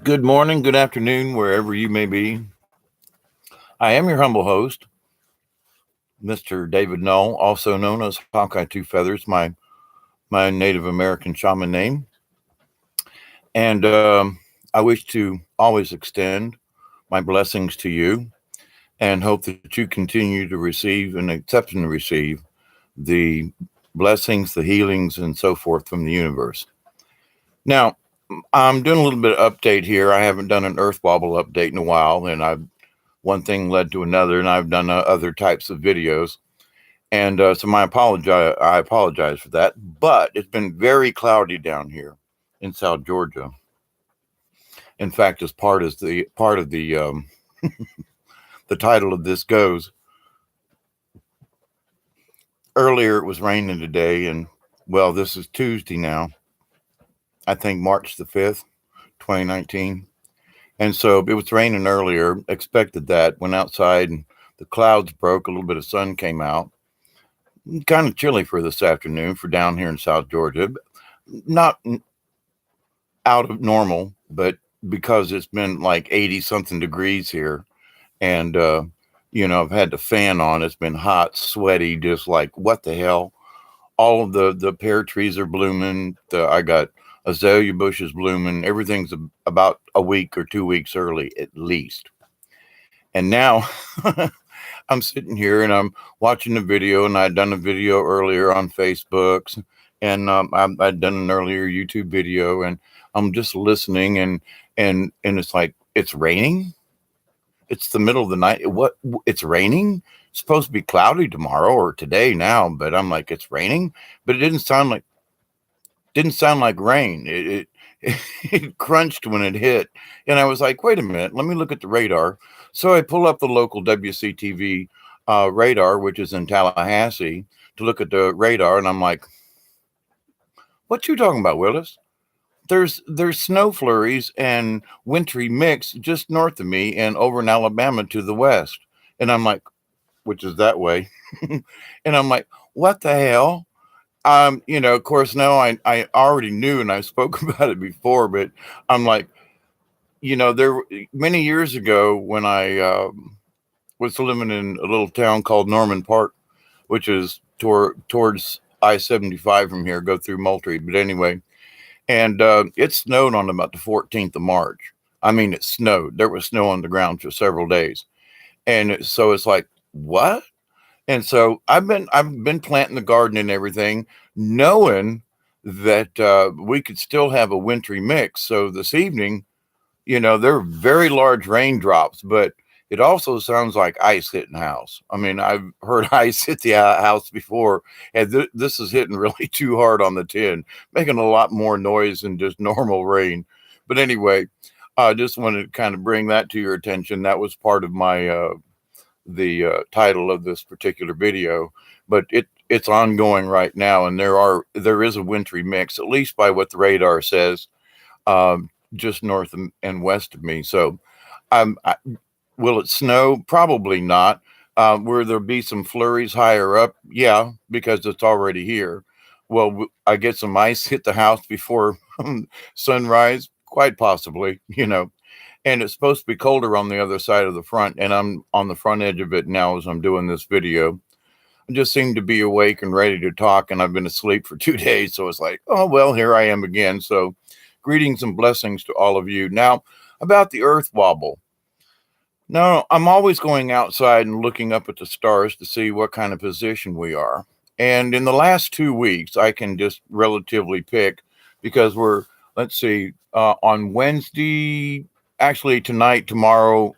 Good morning, good afternoon, wherever you may be. I am your humble host, Mr. David Null, also known as Hawkeye Two Feathers, my Native American shaman name. And I wish to always extend my blessings to you and hope that you continue to receive and accept and receive the blessings, the healings, and so forth from the universe. Now, I'm doing a little bit of update here. I haven't done an Earth Wobble update in a while, and one thing led to another, and I've done other types of videos. And so I apologize for that. But it's been very cloudy down here in South Georgia. In fact, as part of the title of this goes, earlier it was raining today, and well, this is Tuesday now. I think March the 5th, 2019. And so it was raining earlier, expected that, went outside and the clouds broke, a little bit of sun came out. Kind of chilly for this afternoon for down here in South Georgia. Not out of normal, but because it's been like 80 something degrees here. And, I've had the fan on. It's been hot, sweaty, just like, what the hell? All of the pear trees are blooming. I got azalea bushes blooming. Everything's about a week or 2 weeks early at least. And now I'm sitting here and I'm watching the video, and I'd done a video earlier on Facebook, and I'd done an earlier YouTube video, and I'm just listening, and it's like, it's raining. It's the middle of the night. What? It's raining. It's supposed to be cloudy tomorrow or today now, but I'm like, it's raining. But it didn't sound like rain. It crunched when it hit, and I was like, wait a minute, let me look at the radar. So I pull up the local WCTV radar, which is in Tallahassee, to look at the radar, and I'm like, what you talking about, Willis? There's snow flurries and wintry mix just north of me and over in Alabama to the west. And I'm like, which is that way. And I'm like, what the hell? Of course, now I already knew and I spoke about it before, but I'm like, there many years ago when I was living in a little town called Norman Park, which is towards I-75 from here, go through Moultrie. But anyway, and it snowed on about the 14th of March. I mean, it snowed. There was snow on the ground for several days. And so it's like, what? And so I've been planting the garden and everything, knowing that we could still have a wintry mix. So this evening, there are very large raindrops, but it also sounds like ice hitting the house. I mean, I've heard ice hit the house before, and this is hitting really too hard on the tin, making a lot more noise than just normal rain. But anyway, I just wanted to kind of bring that to your attention. That was part of the title of this particular video, but it's ongoing right now, and there is a wintry mix, at least by what the radar says, just north and west of me. So, will it snow? Probably not. Will there be some flurries higher up? Yeah, because it's already here. Well, I get some ice hit the house before sunrise, quite possibly. And it's supposed to be colder on the other side of the front, and I'm on the front edge of it now as I'm doing this video. I just seem to be awake and ready to talk, and I've been asleep for 2 days, so it's like, oh, well, here I am again. So greetings and blessings to all of you. Now, about the Earth Wobble. Now, I'm always going outside and looking up at the stars to see what kind of position we are. And in the last 2 weeks, I can just relatively pick, because let's see, on Wednesday, actually tonight, tomorrow,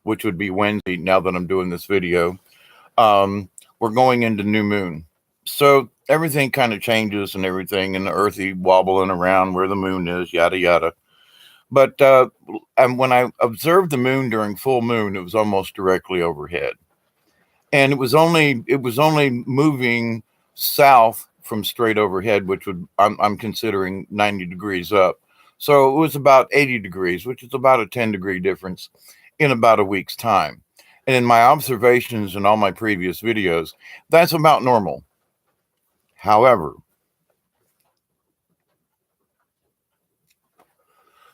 which would be Wednesday now that I'm doing this video, we're going into new moon. So everything kind of changes and everything, and the earthy wobbling around where the moon is, yada, yada. But and when I observed the moon during full moon, it was almost directly overhead. And it was only moving south from straight overhead, which I'm considering 90 degrees up. So it was about 80 degrees, which is about a 10-degree difference in about a week's time. And in my observations in all my previous videos, that's about normal. However,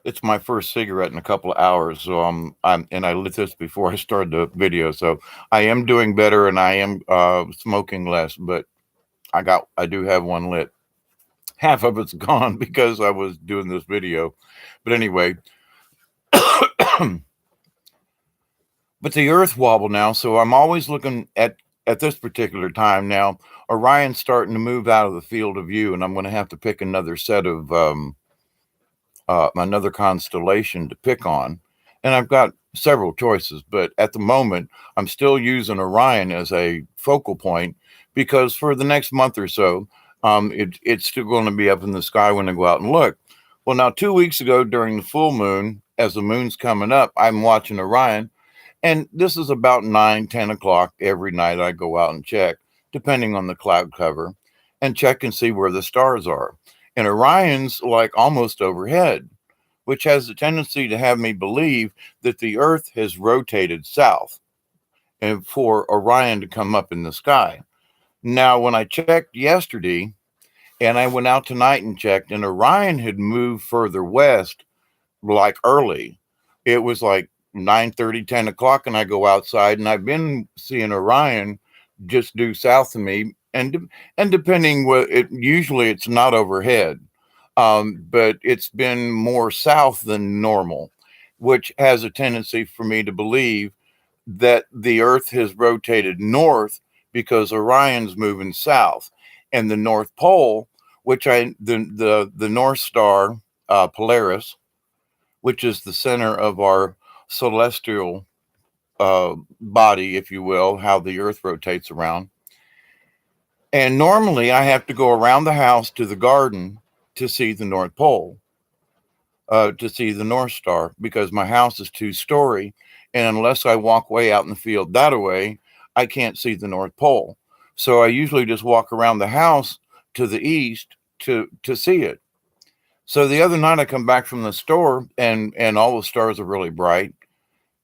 It's my first cigarette in a couple of hours, so I'm and I lit this before I started the video, so I am doing better and I am smoking less, but I do have one lit. Half of it's gone because I was doing this video, but anyway, but the Earth wobble now, so I'm always looking at this particular time now. Orion's starting to move out of the field of view, and I'm going to have to pick another set of another constellation to pick on. And I've got several choices, but at the moment, I'm still using Orion as a focal point because for the next month or so, it's still going to be up in the sky when I go out and look. Well, now, 2 weeks ago during the full moon, as the moon's coming up, I'm watching Orion, and this is about 9, 10 o'clock every night. I go out and check, depending on the cloud cover, and check and see where the stars are. And Orion's like almost overhead, which has a tendency to have me believe that the Earth has rotated south and for Orion to come up in the sky. Now, when I checked yesterday and I went out tonight and checked, and Orion had moved further west, like early. It was like 9:30, 10 o'clock, and I go outside and I've been seeing Orion just due south of me. And depending what it usually it's not overhead, but it's been more south than normal, which has a tendency for me to believe that the Earth has rotated north because Orion's moving south, and the North Pole, which the North Star Polaris, which is the center of our celestial body, if you will, how the Earth rotates around. And normally, I have to go around the house to the garden to see the North Pole, to see the North Star, because my house is 2 story. And unless I walk way out in the field that way, I can't see the North Pole. So I usually just walk around the house to the east to see it. So the other night I come back from the store and all the stars are really bright.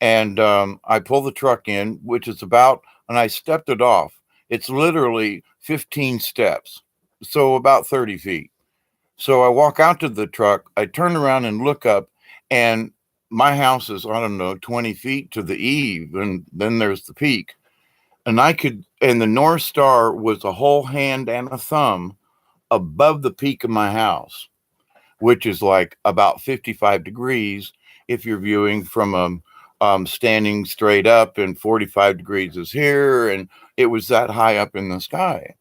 And I pull the truck in, which is about, and I stepped it off. It's literally 15 steps, so about 30 feet. So I walk out to the truck, I turn around and look up, and my house is, I don't know, 20 feet to the eve, and then there's the peak. And the North Star was a whole hand and a thumb above the peak of my house, which is like about 55 degrees if you're viewing from standing straight up, and 45 degrees is here. And it was that high up in the sky.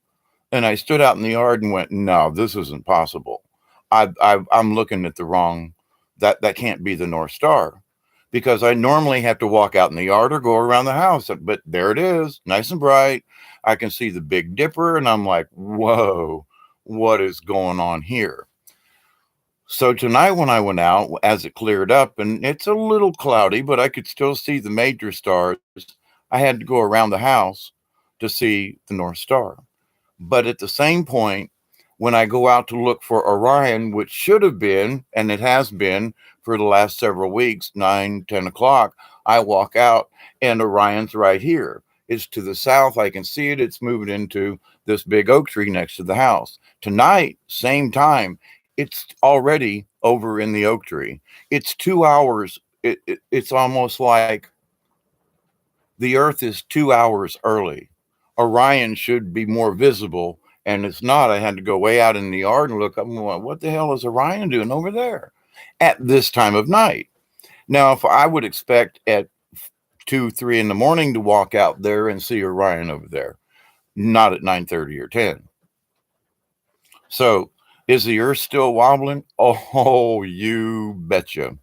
And I stood out in the yard and went, no, this isn't possible. I'm looking at the wrong, that can't be the North Star, because I normally have to walk out in the yard or go around the house. But there it is, nice and bright. I can see the Big Dipper, and I'm like, whoa, what is going on here? So tonight, when I went out, as it cleared up, and it's a little cloudy, but I could still see the major stars, I had to go around the house to see the North Star. But at the same point, when I go out to look for Orion, which should have been, and it has been for the last several weeks, 9, 10 o'clock, I walk out and Orion's right here. It's to the south. I can see it. It's moving into this big oak tree next to the house. Tonight, same time, it's already over in the oak tree. It's 2 hours. It's almost like the Earth is 2 hours early. Orion should be more visible, and it's not. I had to go way out in the yard and look up and go, what the hell is Orion doing over there at this time of night? Now, if I would expect at 2, 3 in the morning to walk out there and see Orion over there, not at 9:30 or 10. So, is the Earth still wobbling? Oh, you betcha.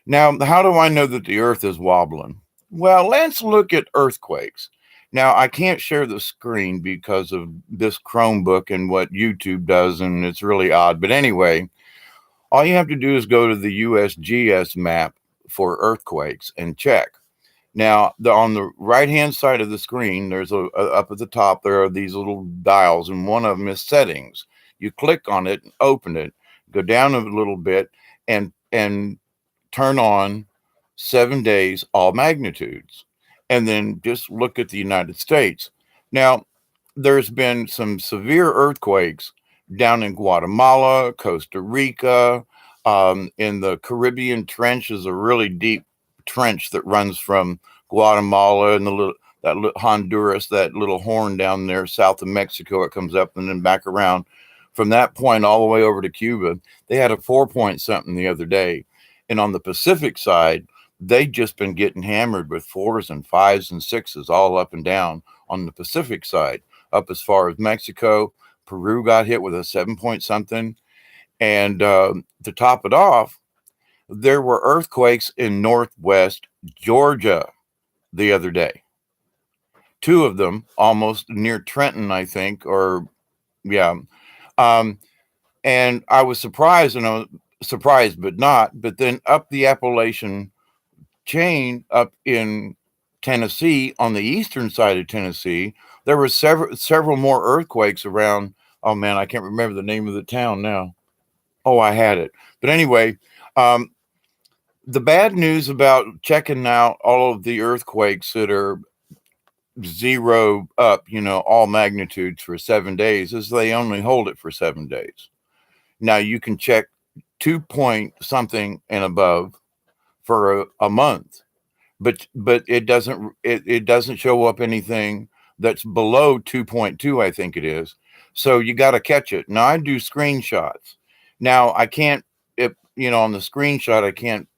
Now, how do I know that the Earth is wobbling? Well, let's look at earthquakes. Now, I can't share the screen because of this Chromebook and what YouTube does, and it's really odd. But anyway, all you have to do is go to the USGS map for earthquakes and check. Now, on the right-hand side of the screen, there's up at the top, there are these little dials, and one of them is settings. You click on it and open it, go down a little bit, and turn on 7 days, all magnitudes, and then just look at the United States. Now, there's been some severe earthquakes down in Guatemala, Costa Rica, In the Caribbean Trench is a really deep trench that runs from Guatemala and Honduras, that little horn down there south of Mexico. It comes up and then back around. From that point all the way over to Cuba, they had a 4 point something the other day. And on the Pacific side, they just been getting hammered with fours and fives and sixes all up and down on the Pacific side, up as far as Mexico. Peru got hit with a 7 point something. And to top it off, there were earthquakes in northwest Georgia the other day. Two of them almost near Trenton, I think, or yeah. Um, and I was surprised, and I was surprised, but not. But then up the Appalachian chain, up in Tennessee, on the eastern side of Tennessee, there were several more earthquakes around. Oh man, I can't remember the name of the town now. Oh, I had it. But anyway, um, the bad news about checking out all of the earthquakes that are zero up, all magnitudes for 7 days, is they only hold it for 7 days. Now you can check 2 point something and above for a month, but it doesn't show up anything that's below 2.2, I think it is. So you got to catch it. Now I do screenshots. Now I can't, if on the screenshot I can't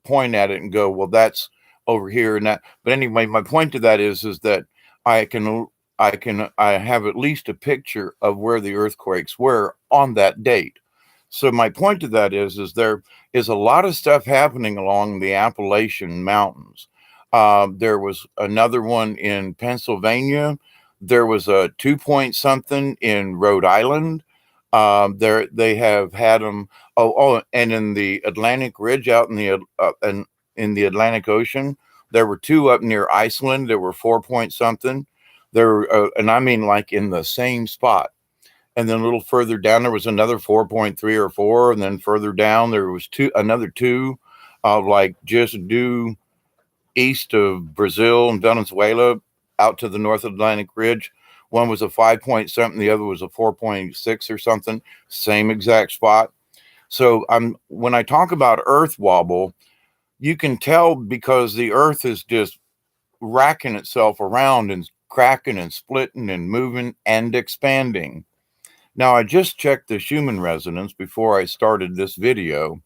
point at it and go, well, that's over here and that. But anyway, my point to that is that I can I have at least a picture of where the earthquakes were on that date. So my point to that is there is a lot of stuff happening along the Appalachian Mountains. There was another one in Pennsylvania. There was a 2 point something in Rhode Island. There they have had them. And in the Atlantic Ridge, out in the Atlantic Ocean, there were two up near Iceland. There were 4 point something. There, and I mean like in the same spot. And then a little further down, there was another 4.3 or 4, and then further down there was another two, like just due east of Brazil and Venezuela, out to the North Atlantic Ridge. One was a 5 point something, the other was a 4.6 or something, same exact spot. So when I talk about Earth wobble, you can tell because the Earth is just racking itself around and cracking and splitting and moving and expanding. Now, I just checked the Schumann resonance before I started this video,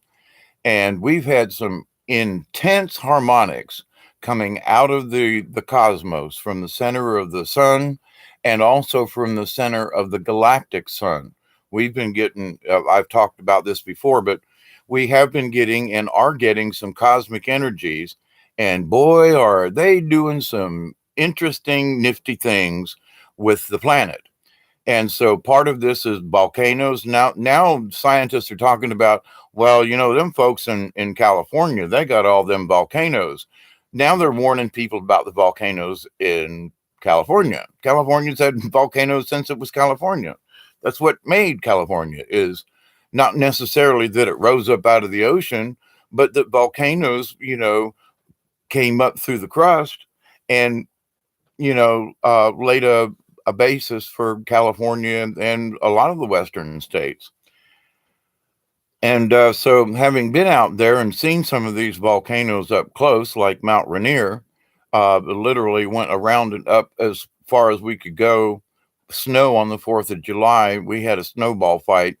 and we've had some intense harmonics coming out of the cosmos from the center of the sun and also from the center of the galactic sun. We've been getting, I've talked about this before, but we have been getting and are getting some cosmic energies, and boy, are they doing some interesting, nifty things with the planet. And so part of this is volcanoes. Now scientists are talking about, well, them folks in California, they got all them volcanoes. Now they're warning people about the volcanoes in California. California's had volcanoes since it was California. That's what made California, is not necessarily that it rose up out of the ocean, but that volcanoes, came up through the crust and, laid a basis for California and a lot of the Western states. And so having been out there and seen some of these volcanoes up close, like Mount Rainier, literally went around and up as far as we could go. Snow on the 4th of July, we had a snowball fight,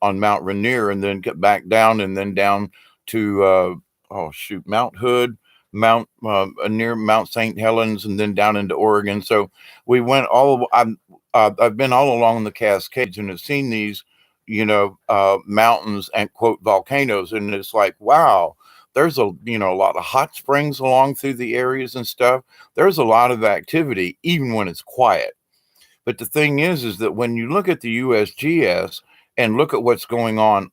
on Mount Rainier, and then get back down and then down to, Mount Hood, near Mount St. Helens, and then down into Oregon. So we went I've been all along the Cascades and have seen these, mountains and quote volcanoes. And it's like, wow, there's a lot of hot springs along through the areas and stuff. There's a lot of activity, even when it's quiet. But the thing is that when you look at the USGS and look at what's going on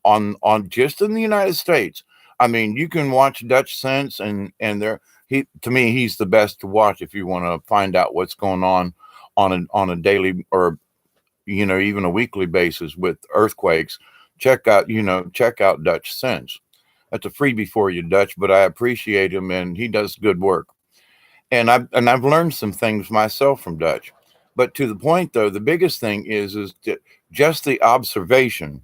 just in the United States, I mean, you can watch Dutch Sense and to me, he's the best to watch if you want to find out what's going on a daily or, even a weekly basis with earthquakes. Check out Dutch Sense. That's a freebie for you, Dutch, but I appreciate him and he does good work. And I've learned some things myself from Dutch. But to the point, though, the biggest thing is just the observation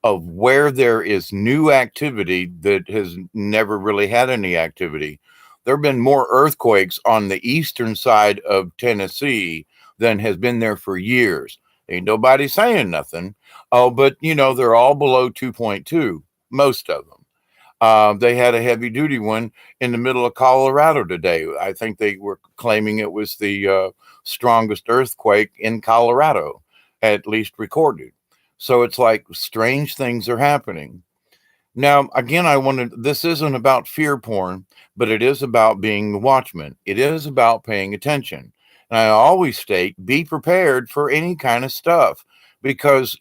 of where there is new activity that has never really had any activity. There have been more earthquakes on the eastern side of Tennessee than has been there for years. Ain't nobody saying nothing. Oh, but they're all below 2.2, most of them. They had a heavy duty one in the middle of Colorado today. I think they were claiming it was the strongest earthquake in Colorado, at least recorded. So it's like strange things are happening. Now, again, this isn't about fear porn, but it is about being the watchman. It is about paying attention. And I always state, be prepared for any kind of stuff because,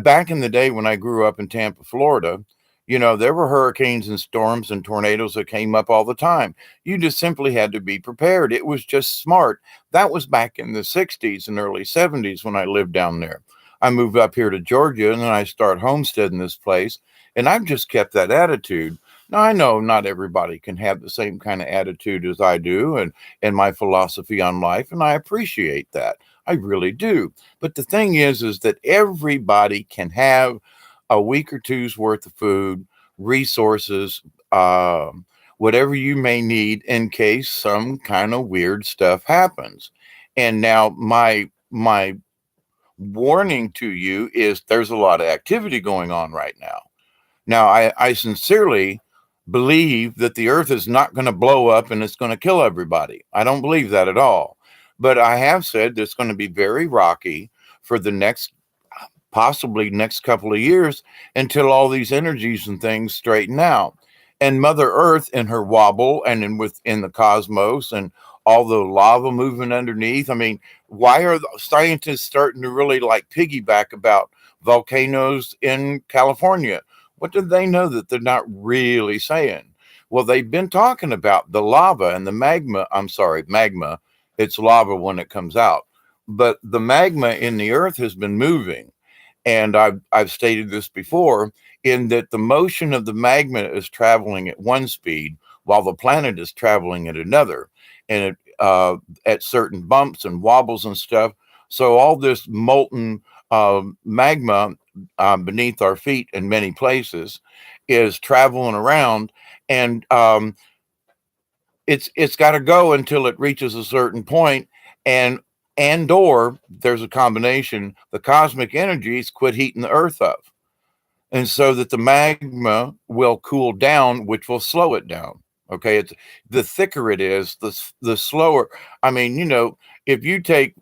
back in the day when I grew up in Tampa, Florida, there were hurricanes and storms and tornadoes that came up all the time. You just simply had to be prepared. It was just smart. That was back in the 60s and early 70s when I lived down there. I moved up here to Georgia and then I start homesteading this place. And I've just kept that attitude. Now, I know not everybody can have the same kind of attitude as I do and my philosophy on life, and I appreciate that. I really do. But the thing is that everybody can have a week or two's worth of food, resources, whatever you may need in case some kind of weird stuff happens. And now my warning to you is there's a lot of activity going on right now. Now, I sincerely believe that the earth is not going to blow up and it's going to kill everybody. I don't believe that at all. But I have said that it's going to be very rocky for the possibly next couple of years until all these energies and things straighten out. And Mother Earth in her wobble and within the cosmos and all the lava moving underneath. I mean, why are the scientists starting to really like piggyback about volcanoes in California? What do they know that they're not really saying? Well, they've been talking about the lava and the magma. I'm sorry, magma. It's lava when it comes out. But the magma in the earth has been moving. And I've stated this before in that the motion of the magma is traveling at one speed while the planet is traveling at another. And at certain bumps and wobbles and stuff. So all this molten magma beneath our feet in many places is traveling around, and it's got to go until it reaches a certain point, and or there's a combination. The cosmic energies quit heating the earth up, and so that the magma will cool down, which will slow it down. Okay, it's the thicker it is, the slower. I mean, if you take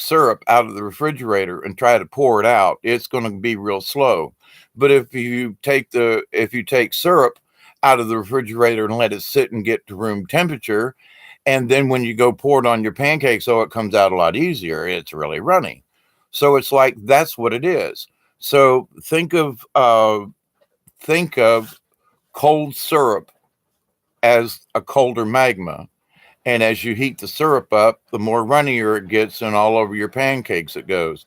syrup out of the refrigerator and try to pour it out, it's going to be real slow. But if you take syrup out of the refrigerator and let it sit and get to room temperature, and then when you go pour it on your pancakes, it comes out a lot easier. It's really runny. So it's like that's what it is. So think of cold syrup as a colder magma. And as you heat the syrup up, the more runnier it gets and all over your pancakes it goes.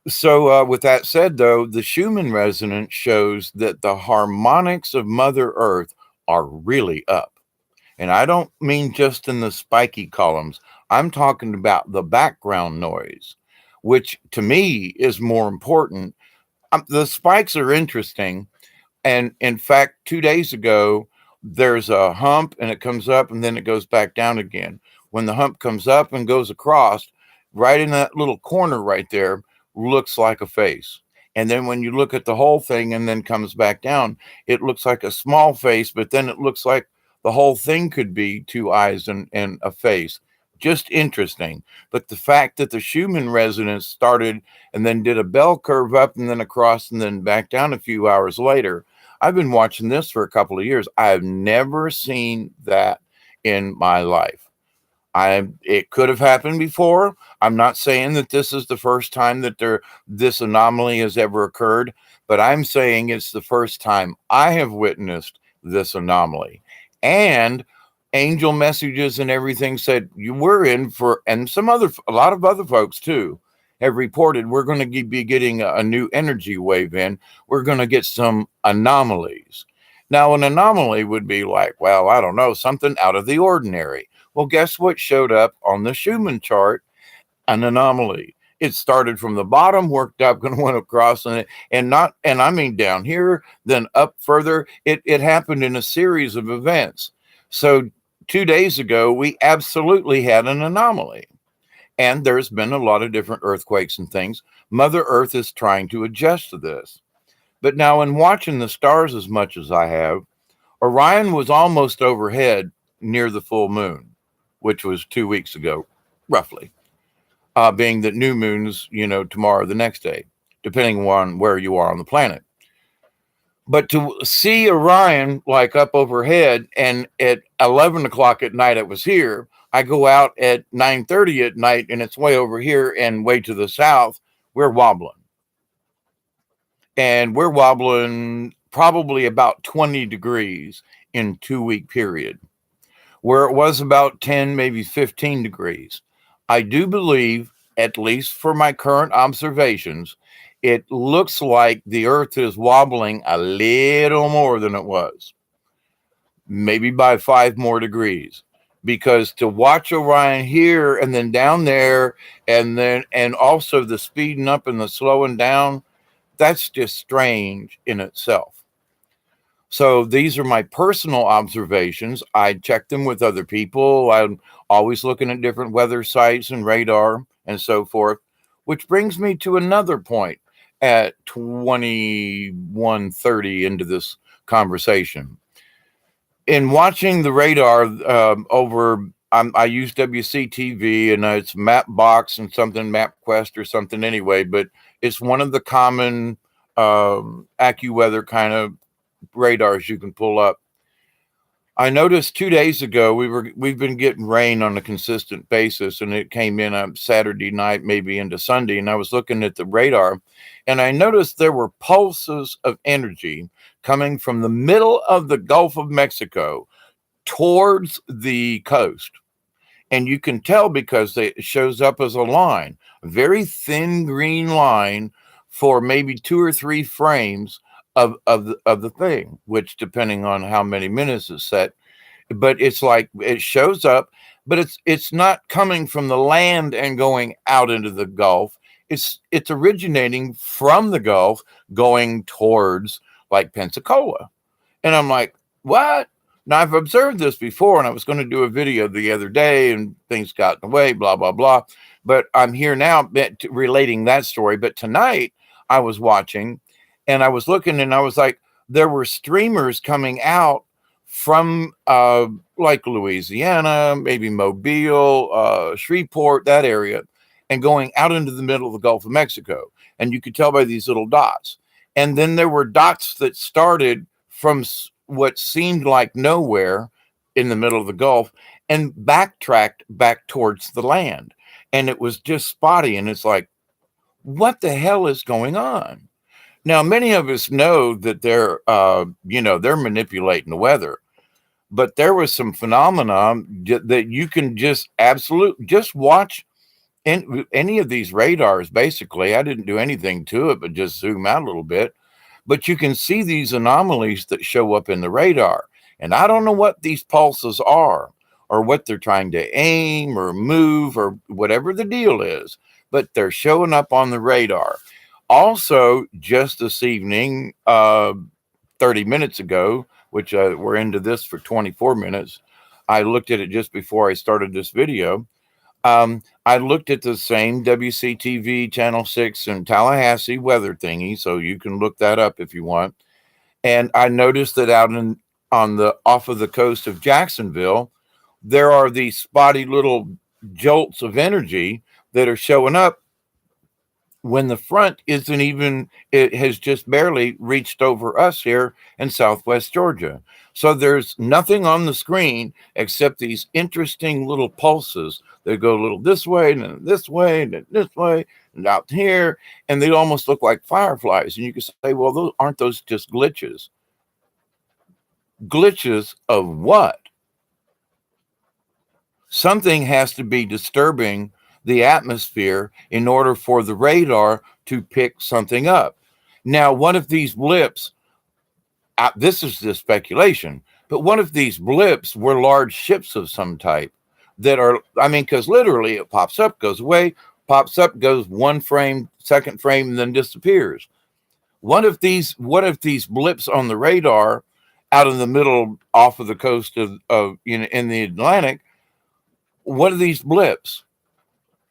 So with that said, though, the Schumann resonance shows that the harmonics of Mother Earth are really up. And I don't mean just in the spiky columns. I'm talking about the background noise, which to me is more important. The spikes are interesting. And in fact, 2 days ago, there's a hump and it comes up and then it goes back down again. When the hump comes up and goes across, right in that little corner right there, looks like a face. And then when you look at the whole thing and then comes back down, it looks like a small face, but then it looks like the whole thing could be two eyes and a face. Just interesting. But the fact that the Schumann resonance started and then did a bell curve up and then across and then back down a few hours later, I've been watching this for a couple of years. I've never seen that in my life. It could have happened before. I'm not saying that this is the first time that this anomaly has ever occurred, but I'm saying it's the first time I have witnessed this anomaly. And angel messages and everything said you were in for, and a lot of other folks too have reported we're going to be getting a new energy wave in. We're going to get some anomalies. Now, an anomaly would be like, well, I don't know, something out of the ordinary. Well, guess what showed up on the Schumann chart? An anomaly. it started from the bottom, worked up, and went across, and I mean down here, then up further. It happened in a series of events. So 2 days ago, we absolutely had an anomaly, and there's been a lot of different earthquakes and things. Mother Earth is trying to adjust to this. But now, in watching the stars as much as I have, Orion was almost overhead near the full moon, which was 2 weeks ago, roughly. Being that new moons, tomorrow, the next day, depending on where you are on the planet. But to see Orion like up overhead, and at 11 o'clock at night, it was here. I go out at 9:30 at night, and it's way over here and way to the south. We're wobbling. And we're wobbling probably about 20 degrees in 2 week period, where it was about 10, maybe 15 degrees. I do believe, at least for my current observations, it looks like the Earth is wobbling a little more than it was, maybe by 5 more degrees. Because to watch Orion here and then down there, and also the speeding up and the slowing down, that's just strange in itself. So these are my personal observations. I check them with other people. I'm always looking at different weather sites and radar and so forth, which brings me to another point at 21:30 into this conversation. In watching the radar I use WCTV, and it's Mapbox and something, MapQuest or something anyway, but it's one of the common AccuWeather kind of radars you can pull up. I noticed 2 days ago we've been getting rain on a consistent basis, and it came in on Saturday night, maybe into Sunday, and I was looking at the radar, and I noticed there were pulses of energy coming from the middle of the Gulf of Mexico towards the coast. And you can tell because it shows up as a line, a very thin green line for maybe 2 or 3 frames of the thing, which depending on how many minutes it's set. But it's like it shows up, but it's not coming from the land and going out into the Gulf. It's originating from the Gulf going towards like Pensacola. And I'm like, what? Now, I've observed this before, and I was going to do a video the other day, and things got in the way, blah, blah, blah. But I'm here now relating that story. But tonight I was watching, and I was looking, and I was like, there were streamers coming out from like Louisiana, maybe Mobile, Shreveport, that area, and going out into the middle of the Gulf of Mexico. And you could tell by these little dots. And then there were dots that started from what seemed like nowhere in the middle of the Gulf and backtracked back towards the land. And it was just spotty. And it's like, what the hell is going on? Now, many of us know that they're manipulating the weather, but there was some phenomenon that you can just watch in any of these radars. Basically, I didn't do anything to it, but just zoom out a little bit. But you can see these anomalies that show up in the radar. And I don't know what these pulses are or what they're trying to aim or move or whatever the deal is, but they're showing up on the radar. Also, just this evening, 30 minutes ago, which we're into this for 24 minutes, I looked at it just before I started this video. I looked at the same WCTV Channel 6 in Tallahassee weather thingy, so you can look that up if you want. And I noticed that off of the coast of Jacksonville, there are these spotty little jolts of energy that are showing up when the front it has just barely reached over us here in Southwest Georgia. So there's nothing on the screen except these interesting little pulses that go a little this way and then this way and then this way and out here. And they almost look like fireflies. And you can say, well, aren't those just glitches? Glitches of what? Something has to be disturbing the atmosphere in order for the radar to pick something up. Now, what if these blips, this is just speculation, but what if these blips were large ships of some type that are, because literally it pops up, goes away, pops up, goes one frame, second frame, and then disappears. What if these blips on the radar out in the middle off of the coast of in the Atlantic, what are these blips?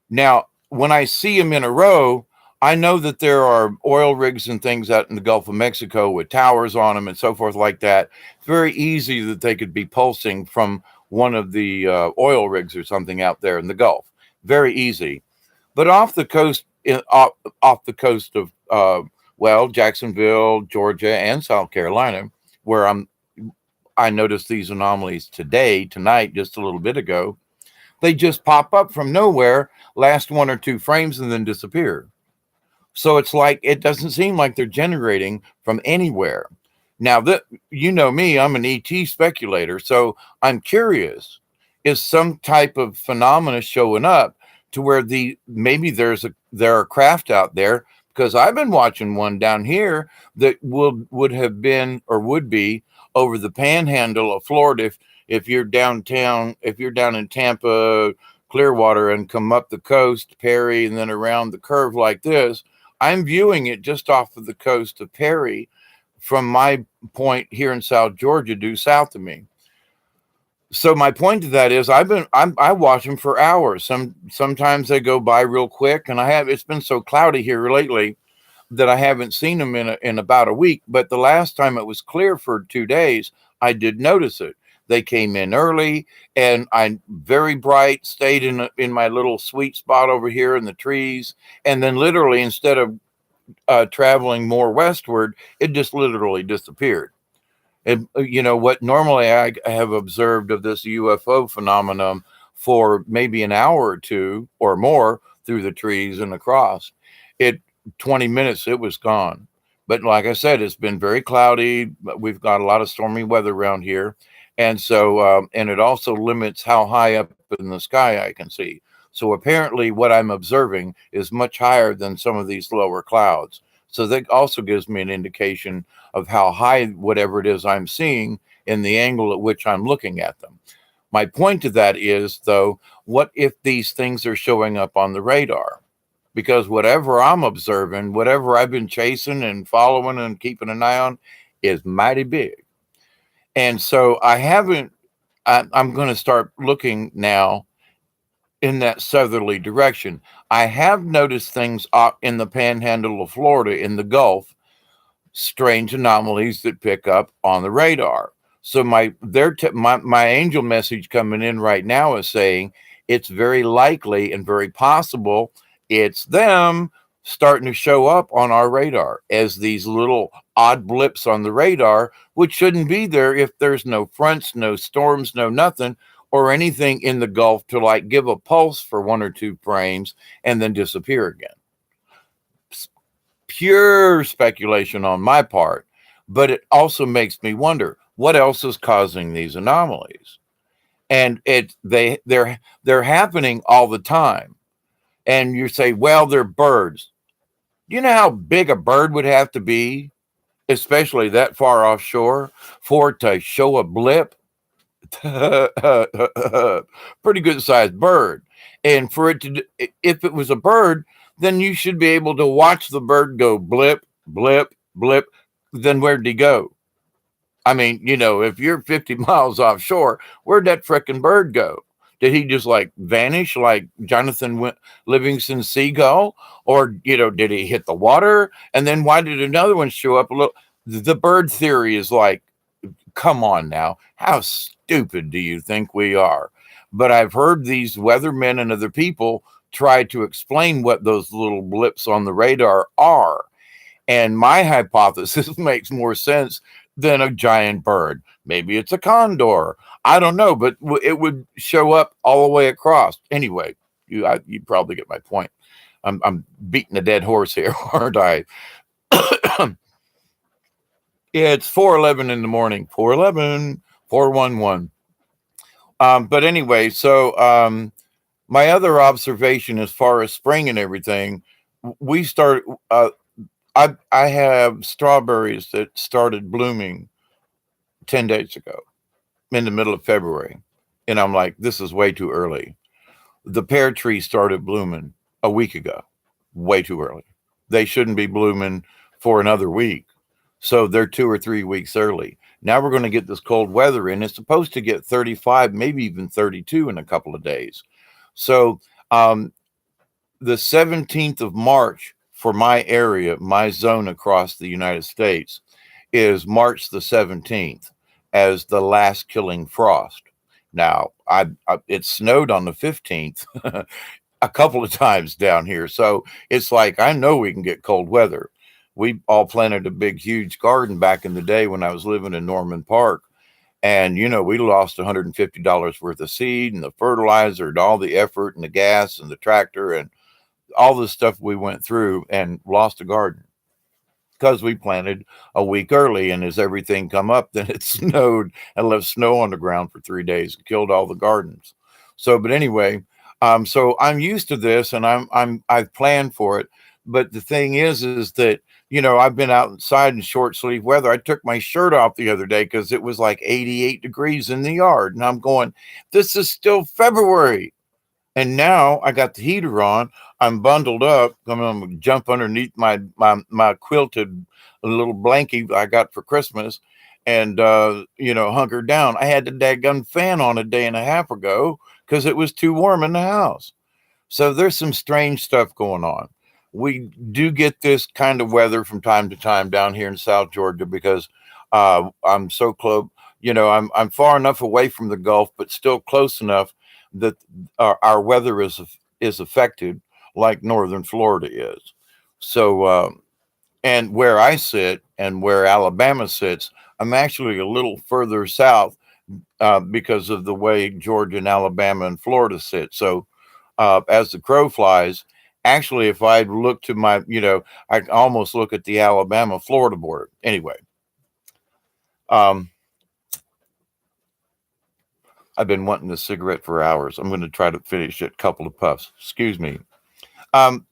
Now, when I see them in a row, I know that there are oil rigs and things out in the Gulf of Mexico with towers on them and so forth like that. It's very easy that they could be pulsing from one of the oil rigs or something out there in the Gulf. Very easy. But off the coast, off the coast of Jacksonville, Georgia, and South Carolina, where I noticed these anomalies tonight, just a little bit ago. They just pop up from nowhere, last one or two frames, and then disappear. So it's like it doesn't seem like they're generating from anywhere. Now that you know me, I'm an ET speculator, so I'm curious: is some type of phenomena showing up to where maybe there are craft out there? Because I've been watching one down here that would have been or would be over the panhandle of Florida. If you're downtown, if you're down in Tampa, Clearwater, and come up the coast, Perry, and then around the curve like this, I'm viewing it just off of the coast of Perry from my point here in South Georgia due south of me. So my point to that is I watch them for hours. Sometimes they go by real quick, and it's been so cloudy here lately that I haven't seen them in about a week. But the last time it was clear for 2 days, I did notice it. They came in early, and I very bright, stayed in my little sweet spot over here in the trees, and then literally instead of traveling more westward, it just literally disappeared. And what normally I have observed of this UFO phenomenon for maybe an hour or two or more through the trees and across, it 20 minutes it was gone. But like I said, it's been very cloudy. We've got a lot of stormy weather around here, and so and it also limits how high up in the sky I can see. So apparently, what I'm observing is much higher than some of these lower clouds. So that also gives me an indication of how high whatever it is I'm seeing in the angle at which I'm looking at them. My point to that is, though, what if these things are showing up on the radar? Because whatever I'm observing, whatever I've been chasing and following and keeping an eye on is mighty big. And so I'm going to start looking now in that southerly direction. I have noticed things in the panhandle of Florida in the Gulf, strange anomalies that pick up on the radar. So my angel message coming in right now is saying it's very likely and very possible it's them starting to show up on our radar as these little odd blips on the radar, which shouldn't be there if there's no fronts, no storms, no nothing, or anything in the Gulf to like give a pulse for one or two frames and then disappear again. Pure speculation on my part, but it also makes me wonder what else is causing these anomalies. And they're happening all the time. And you say, well, they're birds. Do you know how big a bird would have to be, especially that far offshore, for it to show a blip? Pretty good sized bird. And for it to, if it was a bird, then you should be able to watch the bird go blip, blip, blip. Then where'd he go? I mean, if you're 50 miles offshore, where'd that frickin' bird go? Did he just like vanish like Jonathan Livingston Seagull? Or, did he hit the water? And then why did another one show up? The bird theory is like, come on now. How stupid do you think we are? But I've heard these weathermen and other people try to explain what those little blips on the radar are. And my hypothesis makes more sense than a giant bird. Maybe it's a condor. I don't know, but it would show up all the way across. Anyway, you probably get my point. I'm beating a dead horse here, aren't I? Yeah, it's 4:11 in the morning. 4:11, 4:11. But anyway, so my other observation as far as spring and everything, we start. I have strawberries that started blooming 10 days ago in the middle of February. And I'm like, this is way too early. The pear tree started blooming. a week ago. Way too early. They shouldn't be blooming for another week. So they're 2 or 3 weeks early. Now we're going to get this cold weather in. It's supposed to get 35, maybe even 32 in a couple of days. So um, the 17th of March for my area, my zone across the United States, is March the 17th as the last killing frost. Now, it snowed on the 15th a couple of times down here. So it's like, I know we can get cold weather. We all planted a big, huge garden back in the day when I was living in Norman Park. And, we lost $150 worth of seed and the fertilizer and all the effort and the gas and the tractor and all the stuff we went through and lost a garden because we planted a week early. And as everything come up, then it snowed and left snow on the ground for 3 days and killed all the gardens. So, but anyway, so I'm used to this and I've planned for it. But the thing is that, I've been outside in short sleeve weather. I took my shirt off the other day because it was like 88 degrees in the yard. And I'm going, this is still February. And now I got the heater on. I'm bundled up. I'm gonna jump underneath my quilted little blankie I got for Christmas, and hunker down. I had the daggone fan on a day and a half ago because it was too warm in the house. So there's some strange stuff going on. We do get this kind of weather from time to time down here in South Georgia because I'm so close. I'm far enough away from the Gulf, but still close enough that our weather is affected like northern Florida is. So, and where I sit and where Alabama sits, I'm actually a little further south because of the way Georgia and Alabama and Florida sit. So, as the crow flies, actually, if I look to I almost look at the Alabama Florida border. Anyway, um, I've been wanting this cigarette for hours. I'm going to try to finish it. Couple of puffs. Excuse me. Um,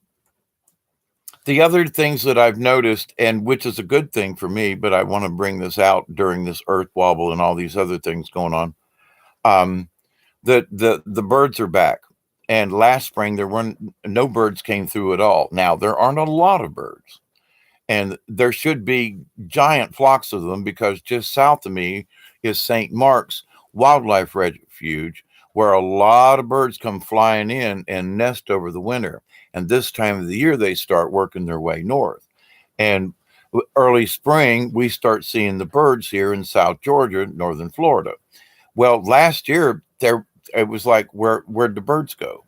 the other things that I've noticed, and which is a good thing for me, but I want to bring this out during this earth wobble and all these other things going on. Um, the birds are back, and last spring there weren't no birds came through at all. Now there aren't a lot of birds, and there should be giant flocks of them because just south of me is St. Mark's Wildlife Refuge, where a lot of birds come flying in and nest over the winter. And this time of the year, they start working their way north. And early spring, we start seeing the birds here in South Georgia, northern Florida. Well, last year, it was like, where'd the birds go?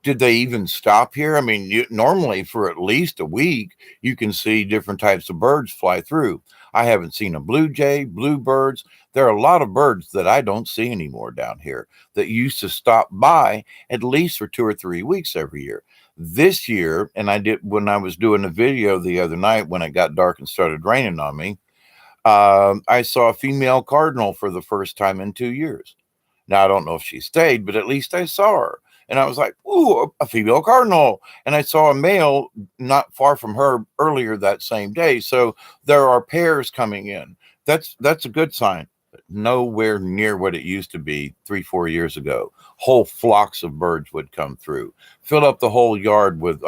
Did they even stop here? I mean, normally for at least a week, you can see different types of birds fly through. I haven't seen a blue jay, bluebirds. There are a lot of birds that I don't see anymore down here that used to stop by at least for 2 or 3 weeks every year. This year, and I did when I was doing a video the other night when it got dark and started raining on me, I saw a female cardinal for the first time in 2 years. Now, I don't know if she stayed, but at least I saw her. And I was like, ooh, a female cardinal. And I saw a male not far from her earlier that same day. So there are pairs coming in. That's a good sign. But nowhere near what it used to be 3, 4 years ago. Whole flocks of birds would come through, fill up the whole yard with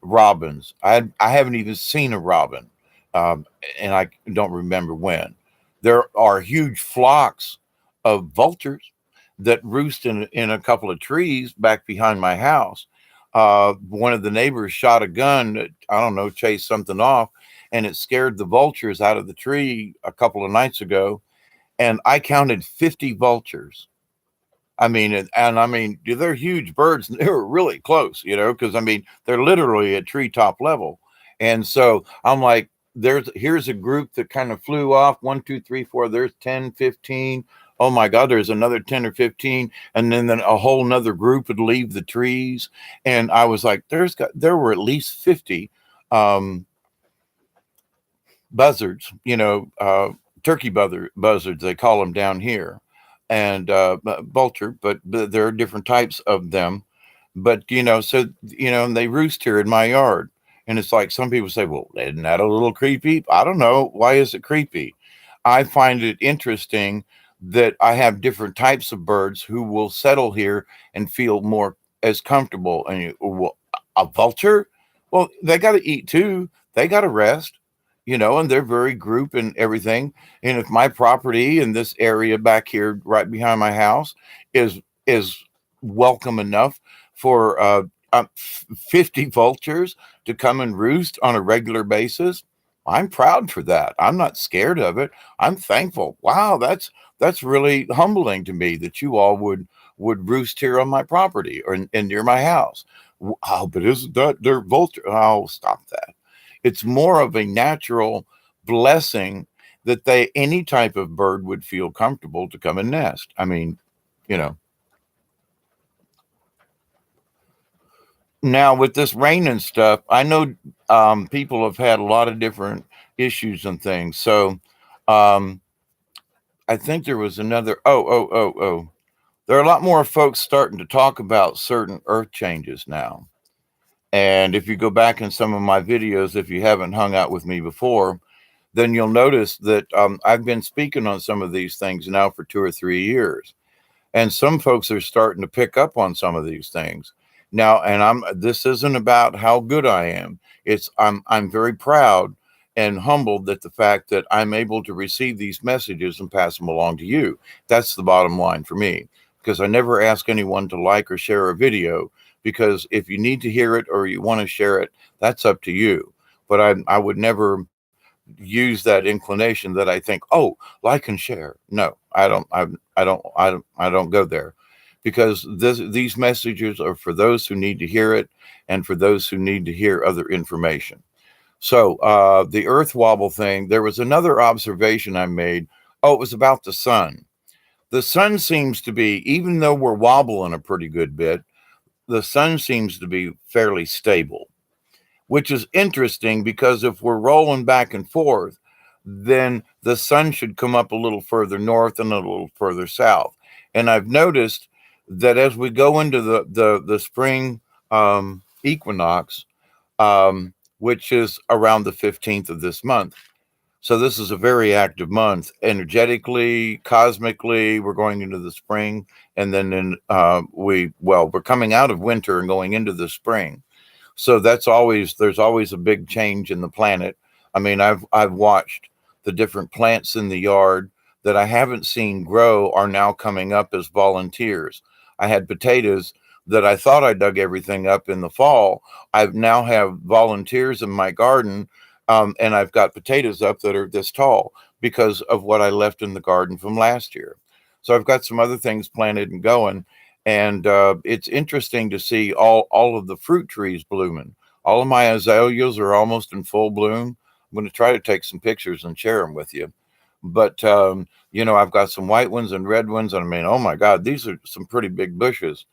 robins. I haven't even seen a robin, um, and I don't remember when. There are huge flocks of vultures that roost in a couple of trees back behind my house. One of the neighbors shot a gun, I don't know, chased something off, and it scared the vultures out of the tree a couple of nights ago. And I counted 50 vultures. I mean, and I mean, they're huge birds. And they were really close, because I mean, they're literally at treetop level. And so I'm like, here's a group that kind of flew off 1, 2, 3, 4. There's 10, 15. Oh my God, there's another 10 or 15. And then a whole nother group would leave the trees. And I was like, there were at least 50 um, buzzards, turkey buzzards, they call them down here, and vulture, but there are different types of them. But, so, and they roost here in my yard. And it's like some people say, well, isn't that a little creepy? I don't know. Why is it creepy? I find it interesting that I have different types of birds who will settle here and feel more as comfortable. And A vulture? Well, they got to eat too. They got to rest, and they're very group and everything. And if my property in this area back here, right behind my house, is welcome enough for 50 vultures to come and roost on a regular basis, I'm proud for that. I'm not scared of it. I'm thankful. Wow, that's really humbling to me that you all would roost here on my property or and near my house. Oh, but isn't that they're vulture? Oh, stop that. It's more of a natural blessing that they any type of bird would feel comfortable to come and nest. I mean, you know. Now with this rain and stuff, I know people have had a lot of different issues and things. So um, I think there was another. Oh. There are a lot more folks starting to talk about certain earth changes now. And if you go back in some of my videos, if you haven't hung out with me before, then you'll notice that I've been speaking on some of these things now for 2 or 3 years. And some folks are starting to pick up on some of these things now. And this isn't about how good I am. I'm very proud and humbled that the fact that I'm able to receive these messages and pass them along to you. That's the bottom line for me, because I never ask anyone to like or share a video, because if you need to hear it or you want to share it, that's up to you. But I would never use that inclination that I think, oh, like and share. No, I don't go there, because these messages are for those who need to hear it and for those who need to hear other information. So the Earth wobble thing, there was another observation I made. Oh, it was about the sun. The sun seems to be, even though we're wobbling a pretty good bit, the sun seems to be fairly stable, which is interesting because if we're rolling back and forth, then the sun should come up a little further north and a little further south. And I've noticed that as we go into the spring equinox, which is around the 15th of this month. So this is a very active month energetically, cosmically. We're going into the spring, and then we're coming out of winter and going into the spring. So there's always a big change in the planet. I mean, I've watched the different plants in the yard that I haven't seen grow are now coming up as volunteers. I had potatoes that I thought I dug everything up in the fall. I now have volunteers in my garden, and I've got potatoes up that are this tall because of what I left in the garden from last year. So I've got some other things planted and going, and it's interesting to see all of the fruit trees blooming. All of my azaleas are almost in full bloom. I'm going to try to take some pictures and share them with you. But I've got some white ones and red ones, and I mean, oh my God, these are some pretty big bushes.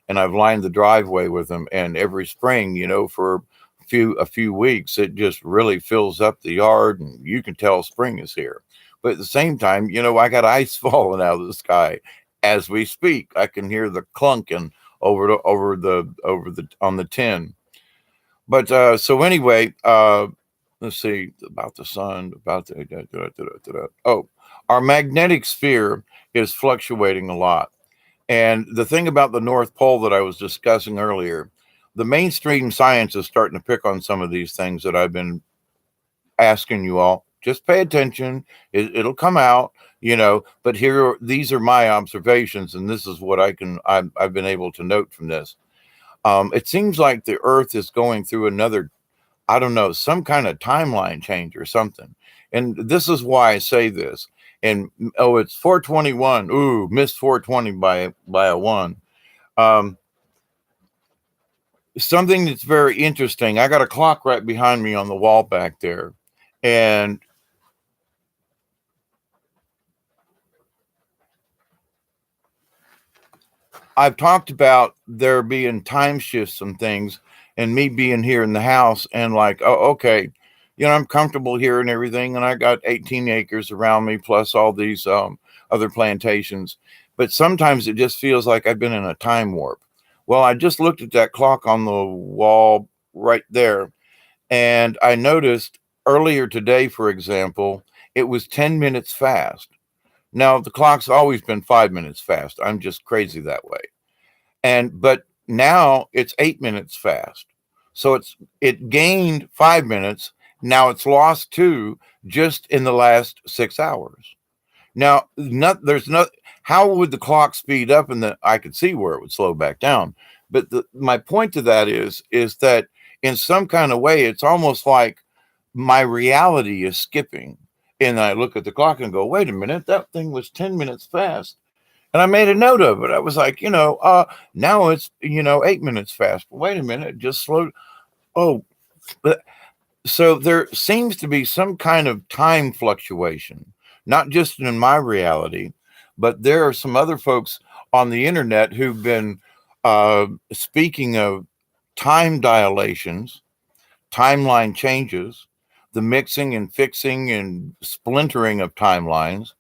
And I've lined the driveway with them. And every spring, for a few weeks, it just really fills up the yard, and you can tell spring is here. But at the same time, I got ice falling out of the sky as we speak. I can hear the clunking over the on the tin. But so anyway, let's see about the sun. About the oh, our magnetic sphere is fluctuating a lot. And the thing about the North Pole that I was discussing earlier, the mainstream science is starting to pick on some of these things that I've been asking you all. Just pay attention. It'll come out, But these are my observations, and this is what I've been able to note from this. It seems like the Earth is going through another, I don't know, some kind of timeline change or something. And this is why I say this. And it's 421. Ooh, missed 420 by a one. Something that's very interesting. I got a clock right behind me on the wall back there, and I've talked about there being time shifts and things, and me being here in the house, and like, oh, okay, I'm comfortable here and everything, and I got 18 acres around me plus all these other plantations. But sometimes it just feels like I've been in a time warp. Well, I just looked at that clock on the wall right there, and I noticed earlier today, for example, it was 10 minutes fast. Now, the clock's always been 5 minutes fast. I'm just crazy that way. But now it's 8 minutes fast. So it gained 5 minutes. Now it's lost two just in the last 6 hours. Now, there's no, how would the clock speed up? And then I could see where it would slow back down. But my point to that is that in some kind of way, it's almost like my reality is skipping. And I look at the clock and go, wait a minute, that thing was 10 minutes fast. And I made a note of it. I was like, now it's, 8 minutes fast. But wait a minute, it just slowed. Oh, but so there seems to be some kind of time fluctuation, not just in my reality, but there are some other folks on the internet who've been speaking of time dilations, timeline changes, the mixing and fixing and splintering of timelines.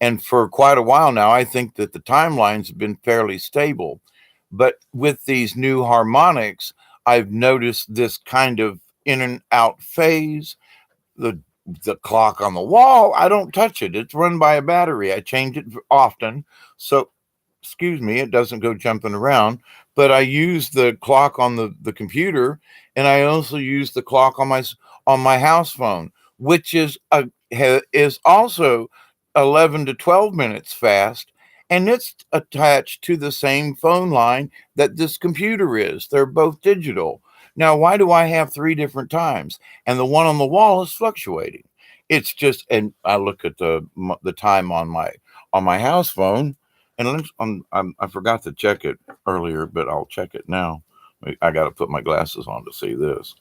And for quite a while now, I think that the timelines have been fairly stable. But with these new harmonics, I've noticed this kind of in and out phase. The the clock on the wall, I don't touch it. It's run by a battery. I change it often. So excuse me, it doesn't go jumping around. But I use the clock on the computer, and I also use the clock on my house phone, which is also 11 to 12 minutes fast, and it's attached to the same phone line that this computer is. They're both digital. Now, why do I have three different times? And the one on the wall is fluctuating. It's just, and I look at the time on my house phone, and I forgot to check it earlier, but I'll check it now. I got to put my glasses on to see this.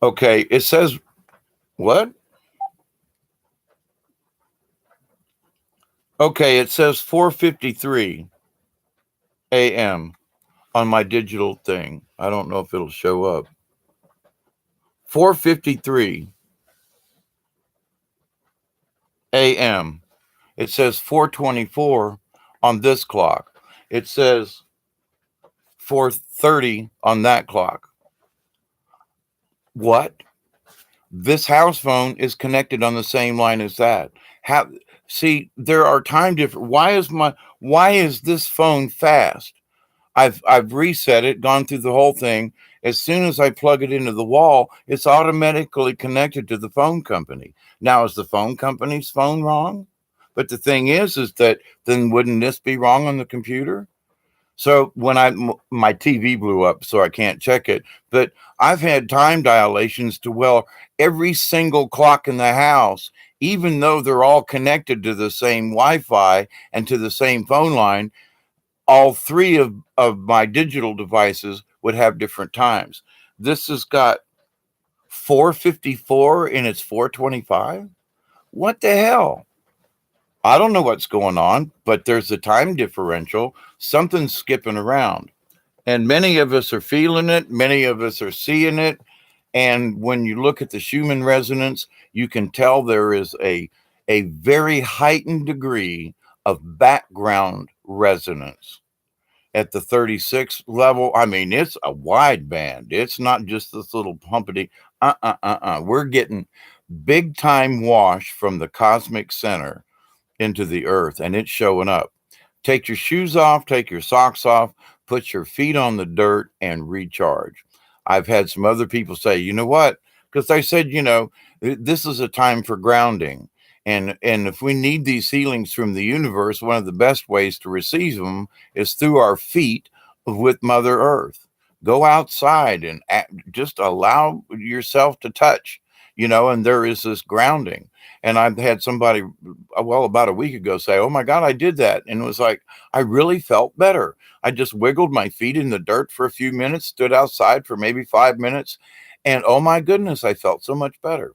Okay, it says what? Okay, it says 4:53 a.m. on my digital thing. I don't know if it'll show up. 4:53 a.m. It says 4:24 on this clock. It says 4:30 on that clock. What? This house phone is connected on the same line as that. How see there are time different. Why is this phone fast? I've reset it, gone through the whole thing. As soon as I plug it into the wall, it's automatically connected to the phone company. Now, is the phone company's phone wrong? But the thing is that then wouldn't this be wrong on the computer? So when my TV blew up, so I can't check it. But I've had time dilations to every single clock in the house, even though they're all connected to the same Wi-Fi and to the same phone line, all three of my digital devices would have different times. This has got 4:54 and it's 4:25. What the hell? I don't know what's going on, but there's a time differential. Something's skipping around. And many of us are feeling it. Many of us are seeing it. And when you look at the Schumann resonance, you can tell there is a very heightened degree of background resonance at the 36 level. I mean, it's a wide band. It's not just this little pumpity. We're getting big time wash from the cosmic center into the earth, and it's showing up. Take your shoes off, take your socks off, put your feet on the dirt, and recharge. I've had some other people say, you know what? Because they said, this is a time for grounding. And if we need these healings from the universe, one of the best ways to receive them is through our feet with Mother Earth. Go outside and just allow yourself to touch, and there is this grounding. And I've had somebody, about a week ago say, oh my God, I did that. And it was like, I really felt better. I just wiggled my feet in the dirt for a few minutes, stood outside for maybe 5 minutes. And oh my goodness, I felt so much better.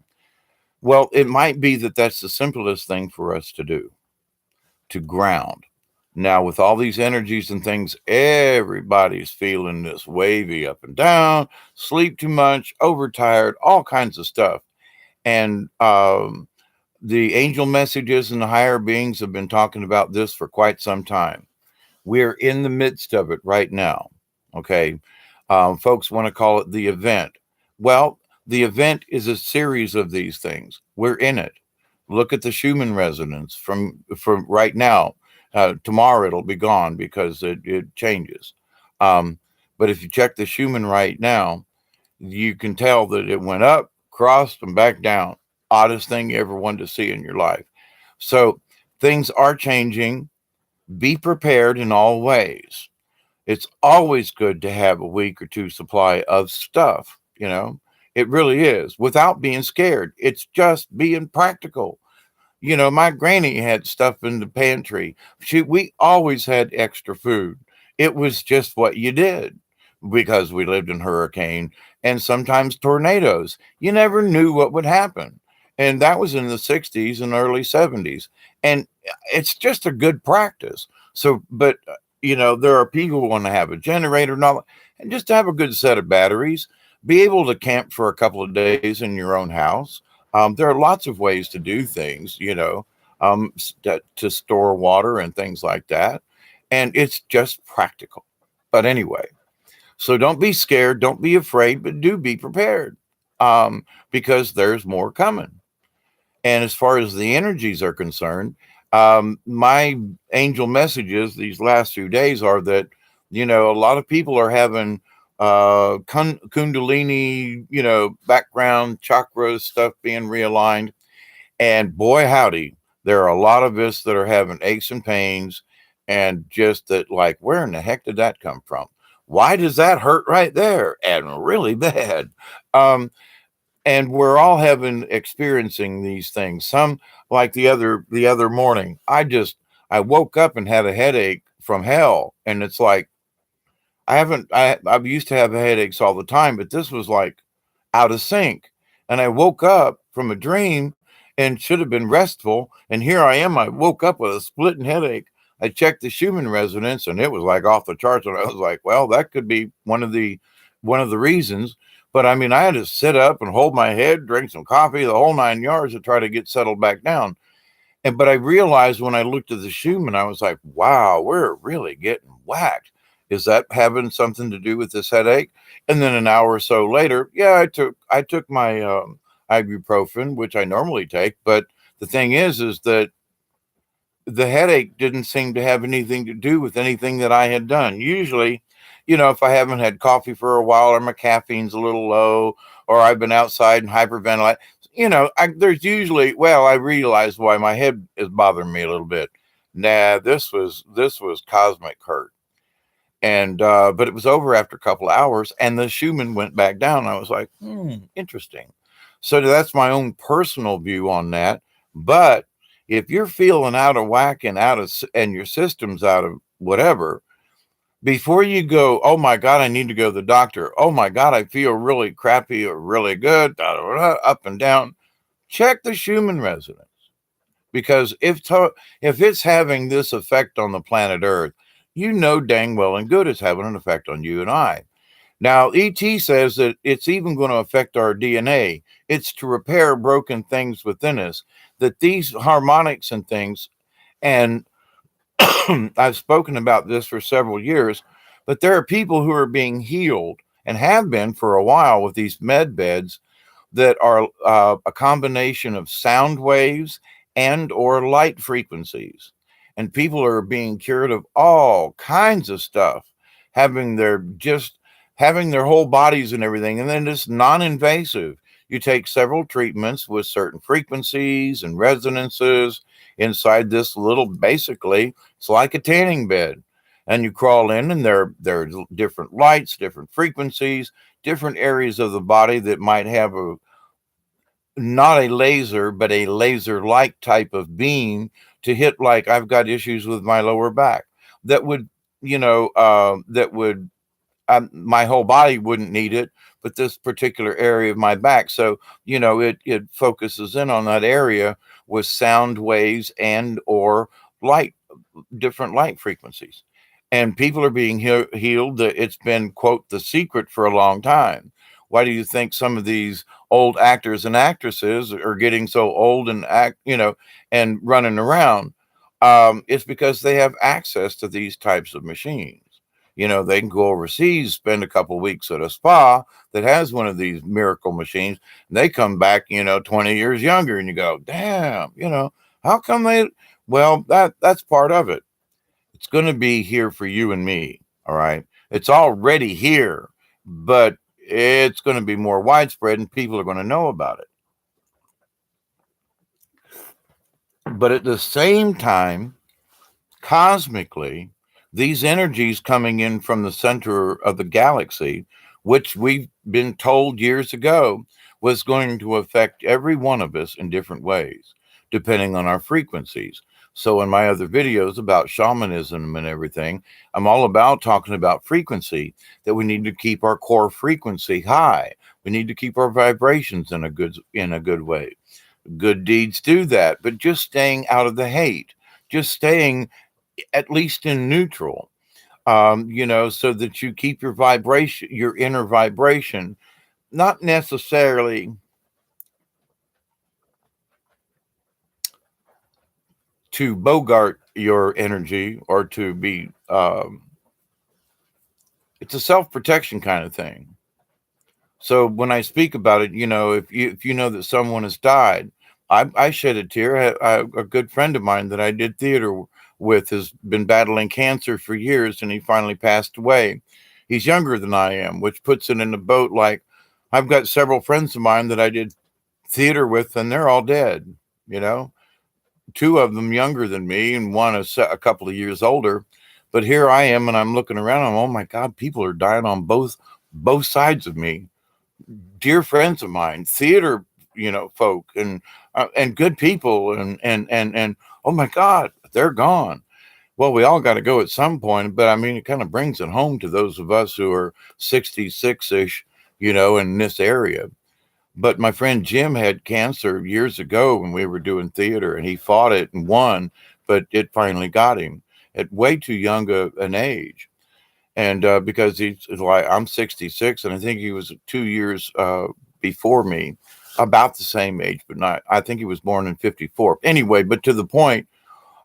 Well, it might be that that's the simplest thing for us to do, to ground. Now, with all these energies and things, everybody's feeling this wavy up and down, sleep too much, overtired, all kinds of stuff. And the angel messages and the higher beings have been talking about this for quite some time. We're in the midst of it right now. Okay. Folks want to call it the event. Well, the event is a series of these things. We're in it. Look at the Schumann resonance from right now. Tomorrow it'll be gone because it changes. Um, but if you check the Schumann right now, you can tell that it went up, crossed, and back down. Oddest thing you ever wanted to see in your life. So things are changing. Be prepared in all ways. It's always good to have a week or two supply of stuff, you know. It really is, without being scared. It's just being practical. You know, my granny had stuff in the pantry. We always had extra food. It was just what you did because we lived in hurricane and sometimes tornadoes. You never knew what would happen. And that was in the 60s and early 70s. And it's just a good practice. So, but, you know, there are people who want to have a generator and all, and just have a good set of batteries, be able to camp for a couple of days in your own house. There are lots of ways to do things, you know, to store water and things like that. And it's just practical. But anyway, so don't be scared, don't be afraid, but do be prepared because there's more coming. And as far as the energies are concerned, my angel messages these last few days are that, you know, a lot of people are having kundalini, you know, background chakras stuff being realigned. And boy, howdy, there are a lot of us that are having aches and pains, and just that, like, where in the heck did that come from? Why does that hurt right there and really bad? Um, and we're all having experiencing these things. Some, like the other morning, I woke up and had a headache from hell, and it's like I've used to have headaches all the time, but this was like out of sync. And I woke up from a dream and should have been restful. And here I am. I woke up with a splitting headache. I checked the Schumann resonance and it was like off the charts. And I was like, well, that could be one of the reasons. But I mean, I had to sit up and hold my head, drink some coffee, the whole 9 yards to try to get settled back down. And but I realized when I looked at the Schumann, I was like, wow, we're really getting whacked. Is that having something to do with this headache? And then an hour or so later, yeah, I took my ibuprofen, which I normally take. But the thing is that the headache didn't seem to have anything to do with anything that I had done. Usually, you know, if I haven't had coffee for a while or my caffeine's a little low or I've been outside and hyperventilate, you know, there's usually, well, I realized why my head is bothering me a little bit. Nah, this was cosmic hurt. And but it was over after a couple of hours and the Schumann went back down. I was like, interesting. So that's my own personal view on that. But if you're feeling out of whack and and your system's out of whatever, before you go, oh my God, I need to go to the doctor. Oh my God, I feel really crappy or really good, da, da, da, up and down. Check the Schumann resonance because if it's having this effect on the planet Earth, you know dang well and good it's having an effect on you and I. Now, ET says that it's even going to affect our DNA. It's to repair broken things within us, that these harmonics and things, and I've spoken about this for several years, but there are people who are being healed and have been for a while with these med beds that are a combination of sound waves and or light frequencies, and people are being cured of all kinds of stuff, having their just having their whole bodies and everything, and then it's non-invasive. You take several treatments with certain frequencies and resonances inside this little, basically it's like a tanning bed, and you crawl in and there are different lights, different frequencies, different areas of the body that might have a not a laser, but a laser like type of beam to hit. Like I've got issues with my lower back that would, that would, my whole body wouldn't need it, but this particular area of my back. So, it focuses in on that area with sound waves and or light, different light frequencies. And people are being healed. It's been, quote, the secret for a long time. Why do you think some of these old actors and actresses are getting so old and and running around? It's because they have access to these types of machines. They can go overseas, spend a couple weeks at a spa that has one of these miracle machines, and they come back, 20 years younger, and you go, damn, how come they? Well, that's part of it. It's going to be here for you and me. All right. It's already here, but it's going to be more widespread and people are going to know about it. But at the same time, cosmically, these energies coming in from the center of the galaxy, which we've been told years ago was going to affect every one of us in different ways, depending on our frequencies. So, in my other videos about shamanism and everything, I'm all about talking about frequency, that we need to keep our core frequency high. We need to keep our vibrations in a good way. Good deeds do that, but just staying out of the hate, just staying at least in neutral, so that you keep your vibration, your inner vibration, not necessarily to bogart your energy or to be, it's a self protection kind of thing. So when I speak about it, if you know that someone has died, I shed a tear. A good friend of mine that I did theater with has been battling cancer for years, and he finally passed away. He's younger than I am, which puts it in a boat like I've got several friends of mine that I did theater with, and they're all dead. You know, two of them younger than me, and one a couple of years older. But here I am, and I'm looking around. Oh my God, people are dying on both sides of me. Dear friends of mine, theater, folk, and good people, and oh my God, they're gone. Well, we all got to go at some point, but I mean, it kind of brings it home to those of us who are 66 ish, in this area. But my friend Jim had cancer years ago when we were doing theater, and he fought it and won, but it finally got him at way too young an age. And because he's like, I'm 66, and I think he was 2 years before me, about the same age, but not, I think he was born in 54. Anyway, but to the point,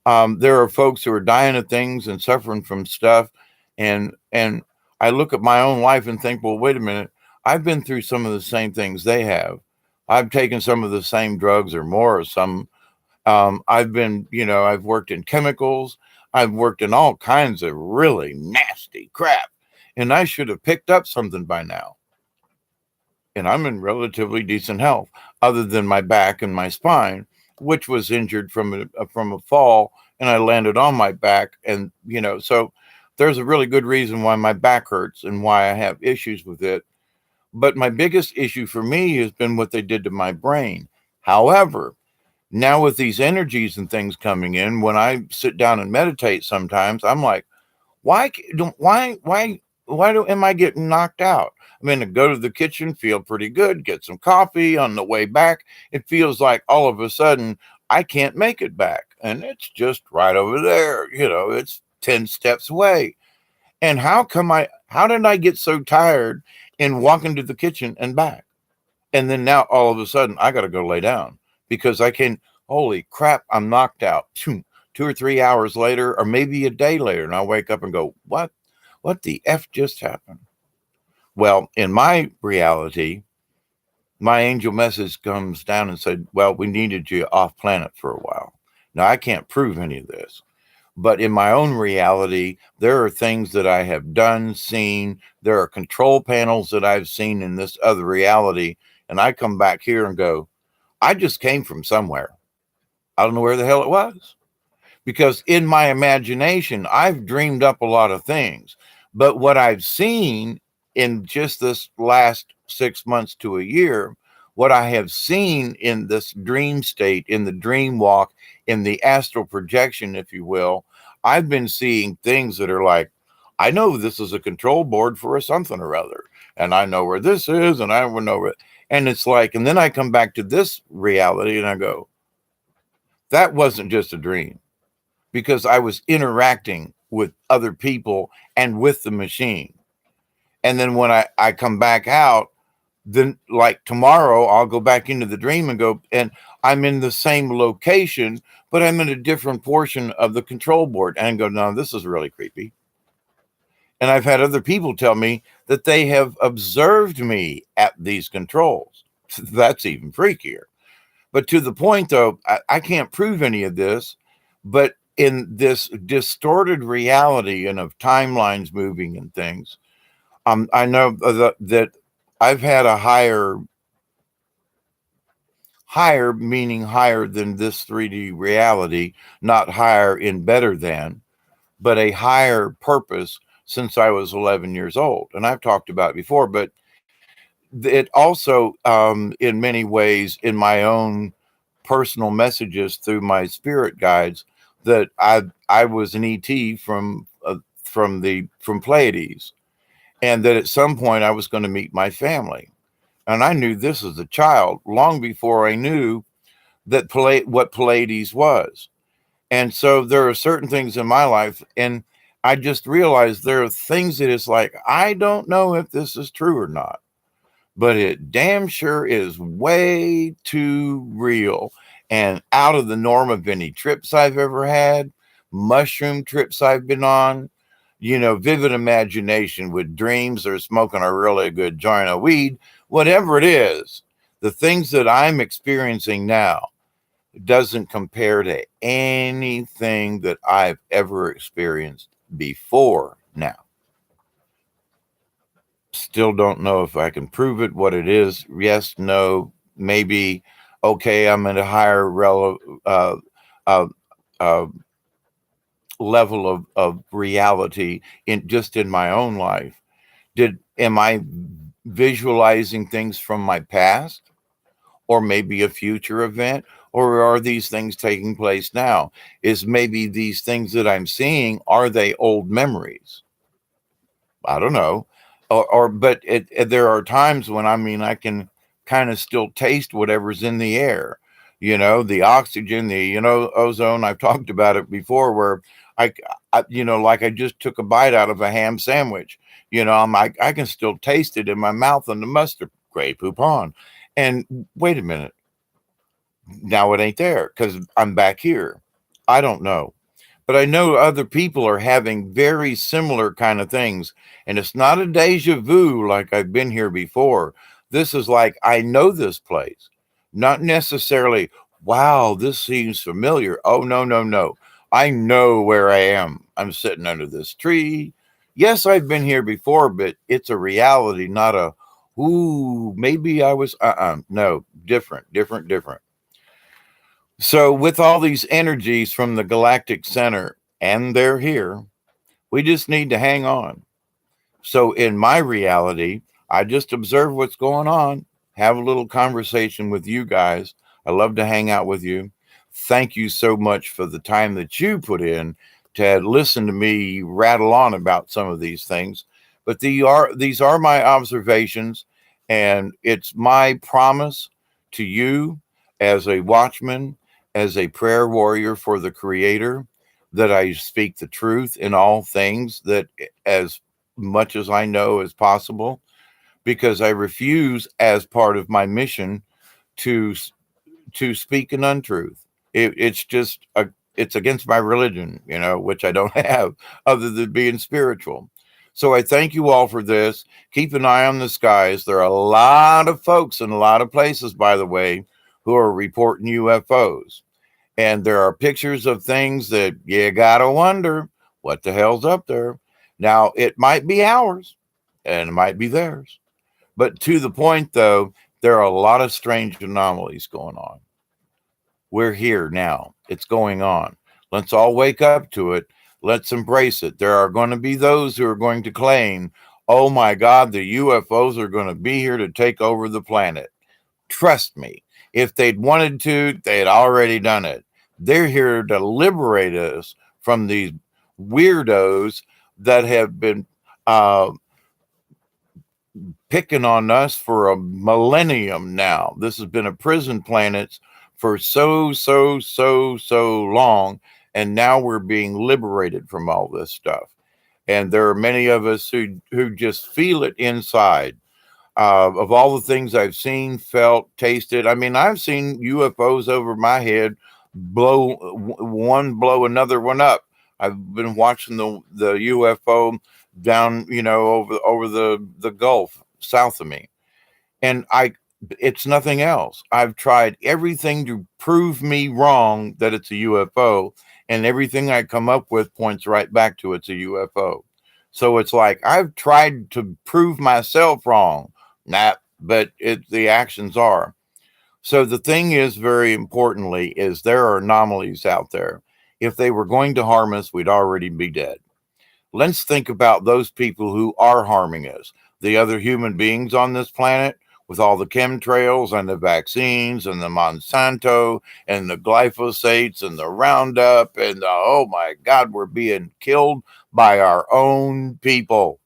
there are folks who are dying of things and suffering from stuff. And I look at my own life and think, well, wait a minute, I've been through some of the same things they have. I've taken some of the same drugs or more, or some. I've been, I've worked in chemicals. I've worked in all kinds of really nasty crap. And I should have picked up something by now. And I'm in relatively decent health, other than my back and my spine, which was injured from a fall, and I landed on my back. And so there's a really good reason why my back hurts and why I have issues with it. But my biggest issue for me has been what they did to my brain. However, now with these energies and things coming in, when I sit down and meditate, sometimes I'm like, why am I getting knocked out? I mean, to go to the kitchen, feel pretty good, get some coffee on the way back. It feels like all of a sudden I can't make it back. And it's just right over there. It's 10 steps away. And how did I get so tired in walking to the kitchen and back? And then now all of a sudden I got to go lay down because I can, holy crap, I'm knocked out. 2 or 3 hours later, or maybe a day later, and I wake up and go, what the F just happened? Well, in my reality, my angel message comes down and said, well, we needed you off planet for a while. Now, I can't prove any of this, but in my own reality, there are things that I have done, seen. There are control panels that I've seen in this other reality. And I come back here and go, I just came from somewhere. I don't know where the hell it was. Because in my imagination, I've dreamed up a lot of things. But what I've seen in just this last 6 months to a year, what I have seen in this dream state, in the dream walk, in the astral projection, if you will, I've been seeing things that are like, I know this is a control board for a something or other, and I know where this is, and I know where, and it's like, and then I come back to this reality and I go, that wasn't just a dream, because I was interacting with other people and with the machine. And then when I come back out, then like tomorrow, I'll go back into the dream and go, and I'm in the same location, but I'm in a different portion of the control board and go, no, this is really creepy. And I've had other people tell me that they have observed me at these controls. That's even freakier. But to the point, though, I can't prove any of this, but in this distorted reality and of timelines moving and things, I know that I've had a higher meaning higher than this 3D reality, not higher in better than, but a higher purpose since I was 11 years old. And I've talked about it before, but it also, in many ways, in my own personal messages through my spirit guides, that I was an ET from Pleiades, and that at some point I was going to meet my family. And I knew this as a child long before I knew that what Pleiades was. And so there are certain things in my life, and I just realized there are things that it's like, I don't know if this is true or not, but it damn sure is way too real and out of the norm of any trips I've ever had, mushroom trips I've been on, vivid imagination with dreams or smoking a really good joint of weed, whatever it is, the things that I'm experiencing now doesn't compare to anything that I've ever experienced before now. Still don't know if I can prove it, what it is. Yes, no, maybe. Okay, I'm at a higher uh, uh, uh, level of reality in my own life. Am I visualizing things from my past, or maybe a future event, or are these things taking place now? Is maybe these things that I'm seeing, are they old memories? I don't know. But there are times when, I can kind of still taste whatever's in the air, the oxygen, ozone. I've talked about it before where I, like I just took a bite out of a ham sandwich, I can still taste it in my mouth and the mustard, Grey Poupon. And wait a minute, now it ain't there because I'm back here. I don't know. But I know other people are having very similar kind of things. And it's not a deja vu like I've been here before. This is like, I know this place. Not necessarily, wow, this seems familiar. Oh, no, no, no. I know where I am. I'm sitting under this tree. Yes, I've been here before, but it's a reality, not a, ooh, maybe I was, no, different, different, different. So, with all these energies from the galactic center, and they're here, we just need to hang on. So, in my reality, I just observe what's going on, have a little conversation with you guys. I love to hang out with you. Thank you so much for the time that you put in to listen to me rattle on about some of these things. But these are my observations, and it's my promise to you as a watchman, as a prayer warrior for the Creator, that I speak the truth in all things, that as much as I know as possible, because I refuse, as part of my mission, to speak an untruth. It's against my religion, which I don't have, other than being spiritual. So I thank you all for this. Keep an eye on the skies. There are a lot of folks in a lot of places, by the way, who are reporting UFOs. And there are pictures of things that you gotta wonder what the hell's up there. Now, it might be ours and it might be theirs. But to the point, though, there are a lot of strange anomalies going on. We're here now. It's going on. Let's all wake up to it. Let's embrace it. There are going to be those who are going to claim, oh my God, the UFOs are going to be here to take over the planet. Trust me, if they'd wanted to, they'd already done it. They're here to liberate us from these weirdos that have been picking on us for a millennium now. This has been a prison planet for so long, and now we're being liberated from all this stuff. And there are many of us who just feel it inside. Of all the things I've seen, felt, tasted, I've seen UFOs over my head blow another one up I've been watching the UFO down, over the Gulf south of me, and it's nothing else. I've tried everything to prove me wrong that it's a UFO, and everything I come up with points right back to it's a UFO. So it's like I've tried to prove myself wrong. Nah, but the actions are. So the thing is, very importantly, is there are anomalies out there. If they were going to harm us, we'd already be dead. Let's think about those people who are harming us, the other human beings on this planet, with all the chemtrails and the vaccines and the Monsanto and the glyphosates and the Roundup and oh my God, we're being killed by our own people.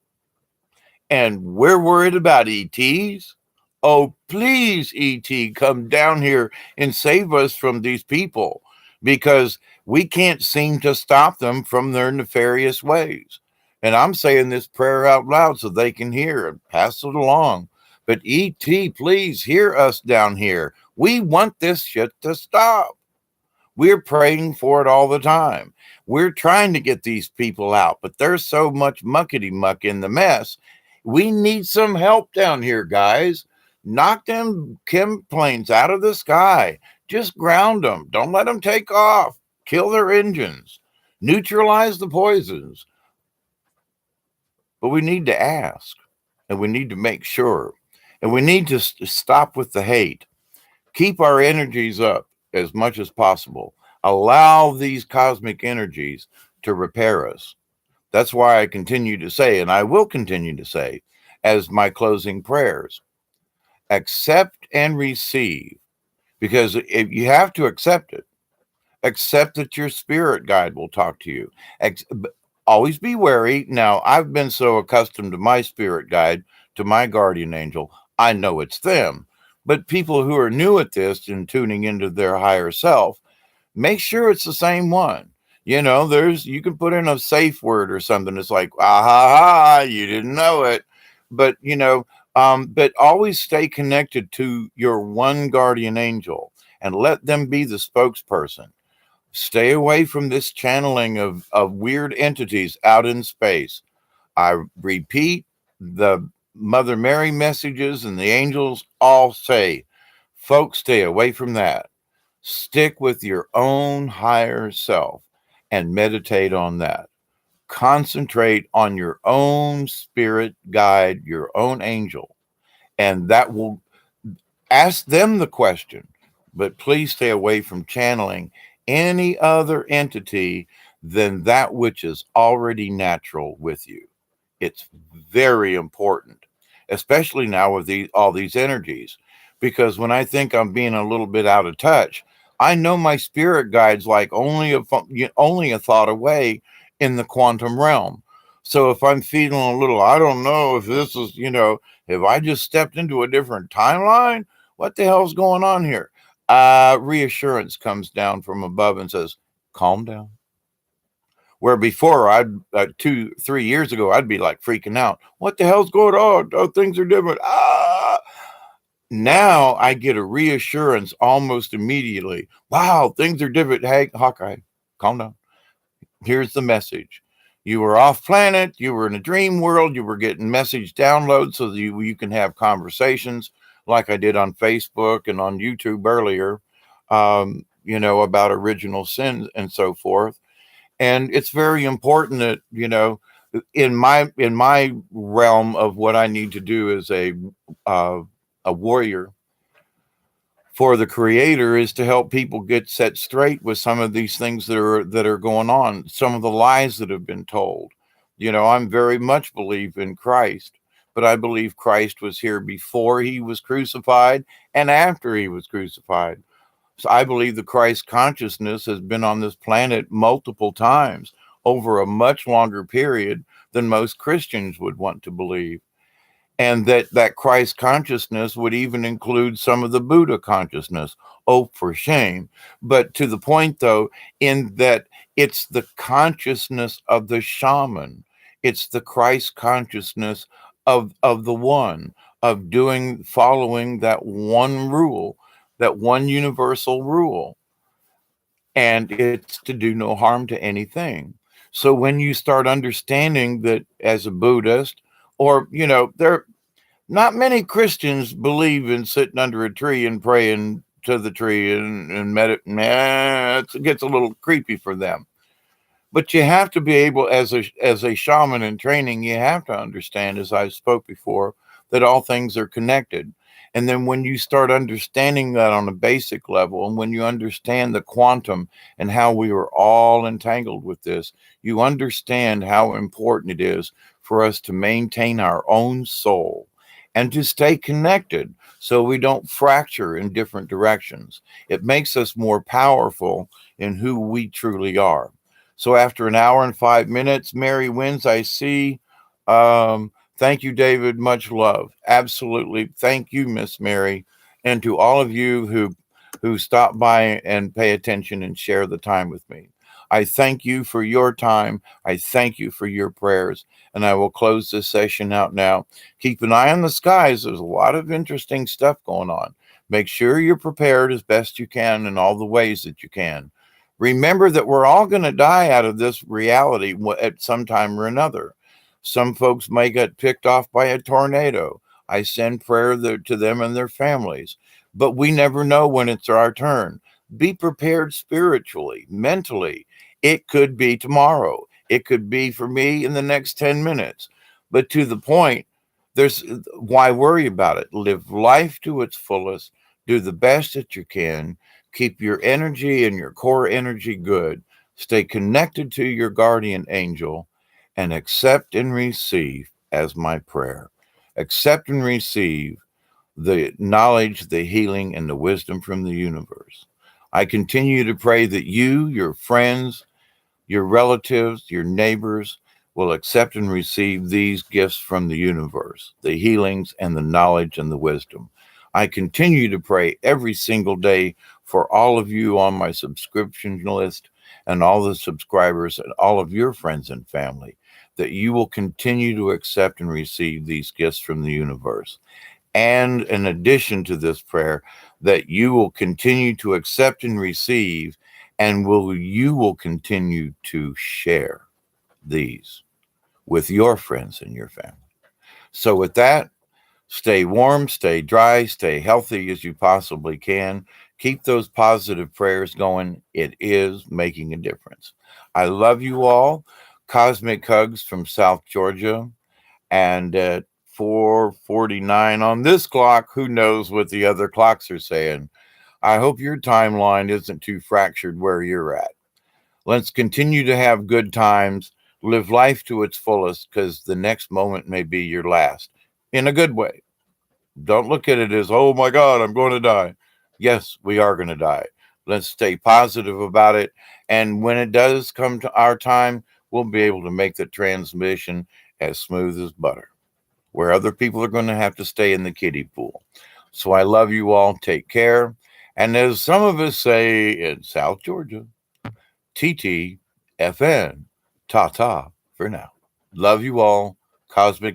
And we're worried about ETs. Oh, please, ET, come down here and save us from these people because we can't seem to stop them from their nefarious ways. And I'm saying this prayer out loud so they can hear and pass it along. But ET, please hear us down here. We want this shit to stop. We're praying for it all the time. We're trying to get these people out, but there's so much muckety muck in the mess. We need some help down here, guys. Knock them chem planes out of the sky. Just ground them. Don't let them take off. Kill their engines. Neutralize the poisons. But we need to ask, and we need to make sure, and we need to stop with the hate. Keep our energies up as much as possible. Allow these cosmic energies to repair us. That's why I continue to say, and I will continue to say, as my closing prayers, accept and receive, because if you have to accept it, accept that your spirit guide will talk to you. Always be wary. Now, I've been so accustomed to my spirit guide, to my guardian angel, I know it's them. But people who are new at this and tuning into their higher self, make sure it's the same one. You can put in a safe word or something. It's like, ah ha ha, you didn't know it. But but always stay connected to your one guardian angel and let them be the spokesperson. Stay away from this channeling of weird entities out in space. I repeat, the Mother Mary messages and the angels all say, folks, stay away from that. Stick with your own higher self and meditate on that. Concentrate on your own spirit guide, your own angel, and that will ask them the question. But please stay away from channeling any other entity than that which is already natural with you. It's very important, especially now with all these energies, because when I think I'm being a little bit out of touch, I know my spirit guides like only a thought away in the quantum realm. So if I'm feeling a little, I don't know if this is, if I just stepped into a different timeline, what the hell's going on here? Reassurance comes down from above and says, calm down. Where before, 2-3 years ago, I'd be like freaking out. What the hell's going on? Oh, things are different. Now I get a reassurance almost immediately. Wow, things are different. Hey, Hawkeye, calm down. Here's the message. You were off planet. You were in a dream world. You were getting message downloads so that you can have conversations like I did on Facebook and on YouTube earlier, about original sin and so forth. And it's very important that, in my realm of what I need to do as a warrior for the creator is to help people get set straight with some of these things that are going on, some of the lies that have been told. I'm very much believe in Christ, but I believe Christ was here before he was crucified and after he was crucified. So I believe the Christ consciousness has been on this planet multiple times over a much longer period than most Christians would want to believe. And that Christ consciousness would even include some of the Buddha consciousness. Oh, for shame. But to the point, though, in that it's the consciousness of the shaman. It's the Christ consciousness of the one, of following that one rule, that one universal rule. And it's to do no harm to anything. So when you start understanding that as a Buddhist, or, there not many Christians believe in sitting under a tree and praying to the tree and meditate. Nah, it gets a little creepy for them. But you have to be able, as a shaman in training, you have to understand, as I spoke before, that all things are connected. And then when you start understanding that on a basic level, and when you understand the quantum and how we are all entangled with this, you understand how important it is for us to maintain our own soul and to stay connected so we don't fracture in different directions. It makes us more powerful in who we truly are. So after an hour and 5 minutes, Mary wins. I see. Thank you, David. Much love. Absolutely. Thank you, Miss Mary, and to all of you who stop by and pay attention and share the time with me. I thank you for your time. I thank you for your prayers. And I will close this session out now. Keep an eye on the skies. There's a lot of interesting stuff going on. Make sure you're prepared as best you can in all the ways that you can. Remember that we're all going to die out of this reality at some time or another. Some folks may get picked off by a tornado. I send prayer to them and their families. But we never know when it's our turn. Be prepared spiritually, mentally. It could be tomorrow. It could be for me in the next 10 minutes. But to the point, there's why worry about it? Live life to its fullest. Do the best that you can. Keep your energy and your core energy good. Stay connected to your guardian angel and accept and receive as my prayer. Accept and receive the knowledge, the healing, and the wisdom from the universe. I continue to pray that you, your friends, your relatives, your neighbors will accept and receive these gifts from the universe, the healings and the knowledge and the wisdom. I continue to pray every single day for all of you on my subscription list and all the subscribers and all of your friends and family that you will continue to accept and receive these gifts from the universe. And in addition to this prayer, that you will continue to accept and receive, and you will continue to share these with your friends and your family. So with that, stay warm, stay dry, stay healthy as you possibly can. Keep those positive prayers going. It is making a difference. I love you all. Cosmic hugs from South Georgia. And at 4:49 on this clock, who knows what the other clocks are saying. I hope your timeline isn't too fractured where you're at. Let's continue to have good times, live life to its fullest, because the next moment may be your last in a good way. Don't look at it as, oh my God, I'm going to die. Yes, we are going to die. Let's stay positive about it. And when it does come to our time, we'll be able to make the transmission as smooth as butter, where other people are going to have to stay in the kiddie pool. So I love you all. Take care. And as some of us say in South Georgia, TTFN, ta ta for now. Love you all. Cosmic